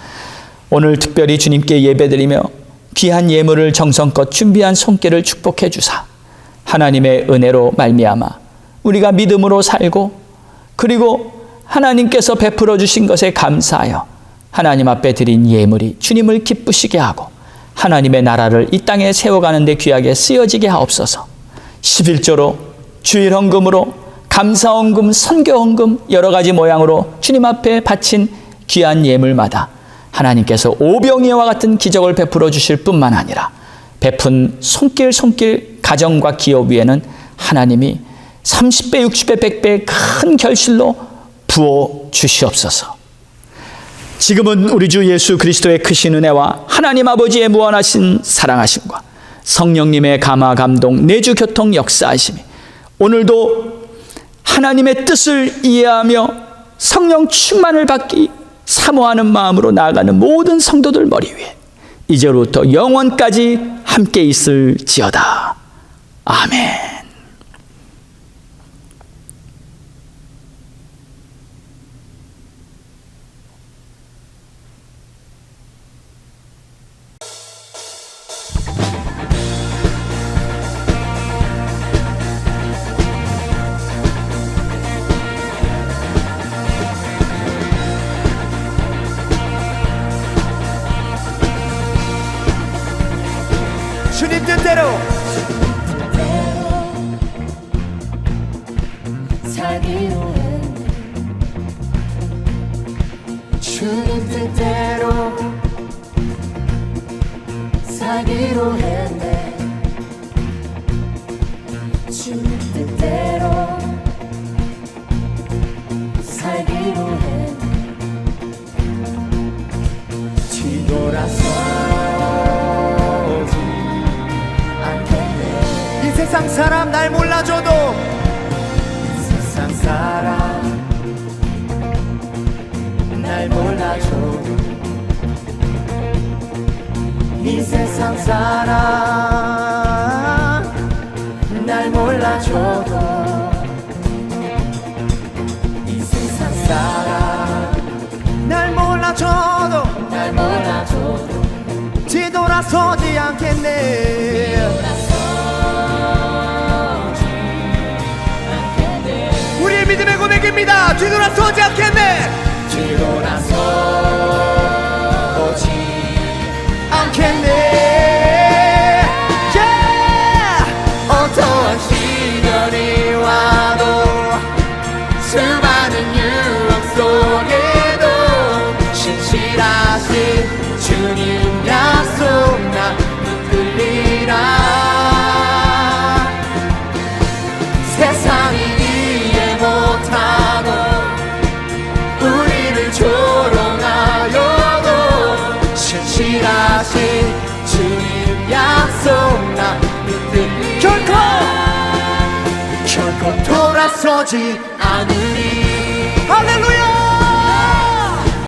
오늘 특별히 주님께 예배드리며 귀한 예물을 정성껏 준비한 손길을 축복해 주사 하나님의 은혜로 말미암아 우리가 믿음으로 살고 그리고 하나님께서 베풀어 주신 것에 감사하여 하나님 앞에 드린 예물이 주님을 기쁘시게 하고 하나님의 나라를 이 땅에 세워가는 데 귀하게 쓰여지게 하옵소서. 11조로 주일 헌금으로 감사 헌금, 선교 헌금 여러 가지 모양으로 주님 앞에 바친 귀한 예물마다 하나님께서 오병이어와 같은 기적을 베풀어 주실 뿐만 아니라 베푼 손길 가정과 기업 위에는 하나님이 30배, 60배, 100배의 큰 결실로 부어 주시옵소서. 지금은 우리 주 예수 그리스도의 크신 은혜와 하나님 아버지의 무한하신 사랑하심과 성령님의 감화 감동 내주 교통 역사하심이 오늘도 하나님의 뜻을 이해하며 성령 충만을 받기 사모하는 마음으로 나아가는 모든 성도들 머리 위에 이제부터 영원까지 함께 있을지어다. 아멘. 주님 뜻대로 살기로 했네. 주님 뜻대로 살기로 했네. 주님 뜻대로 살기로 했네. 뒤돌아서지 않겠네. 이 세상 사람 날 몰라줘도 이 세상 사람 날 몰라줘도 이 세상 사람 날 몰라줘도 이 세상 사람 날 몰라줘도 날 몰라줘도 뒤돌아서지 않겠네. 우리의 믿음의 고백입니다. 뒤돌아서지 않겠네. 뒤돌아서지 않겠네. 어떠한 시련이 와도 수많은 유혹 속에도 신실하신 주님 약속 나 붙들리라. 세상이 이해 못하고 우리를 조롱하여도 신실하신 주님 약속 나 붙들리라. 결코 돌아서지 않으리. 할렐루야.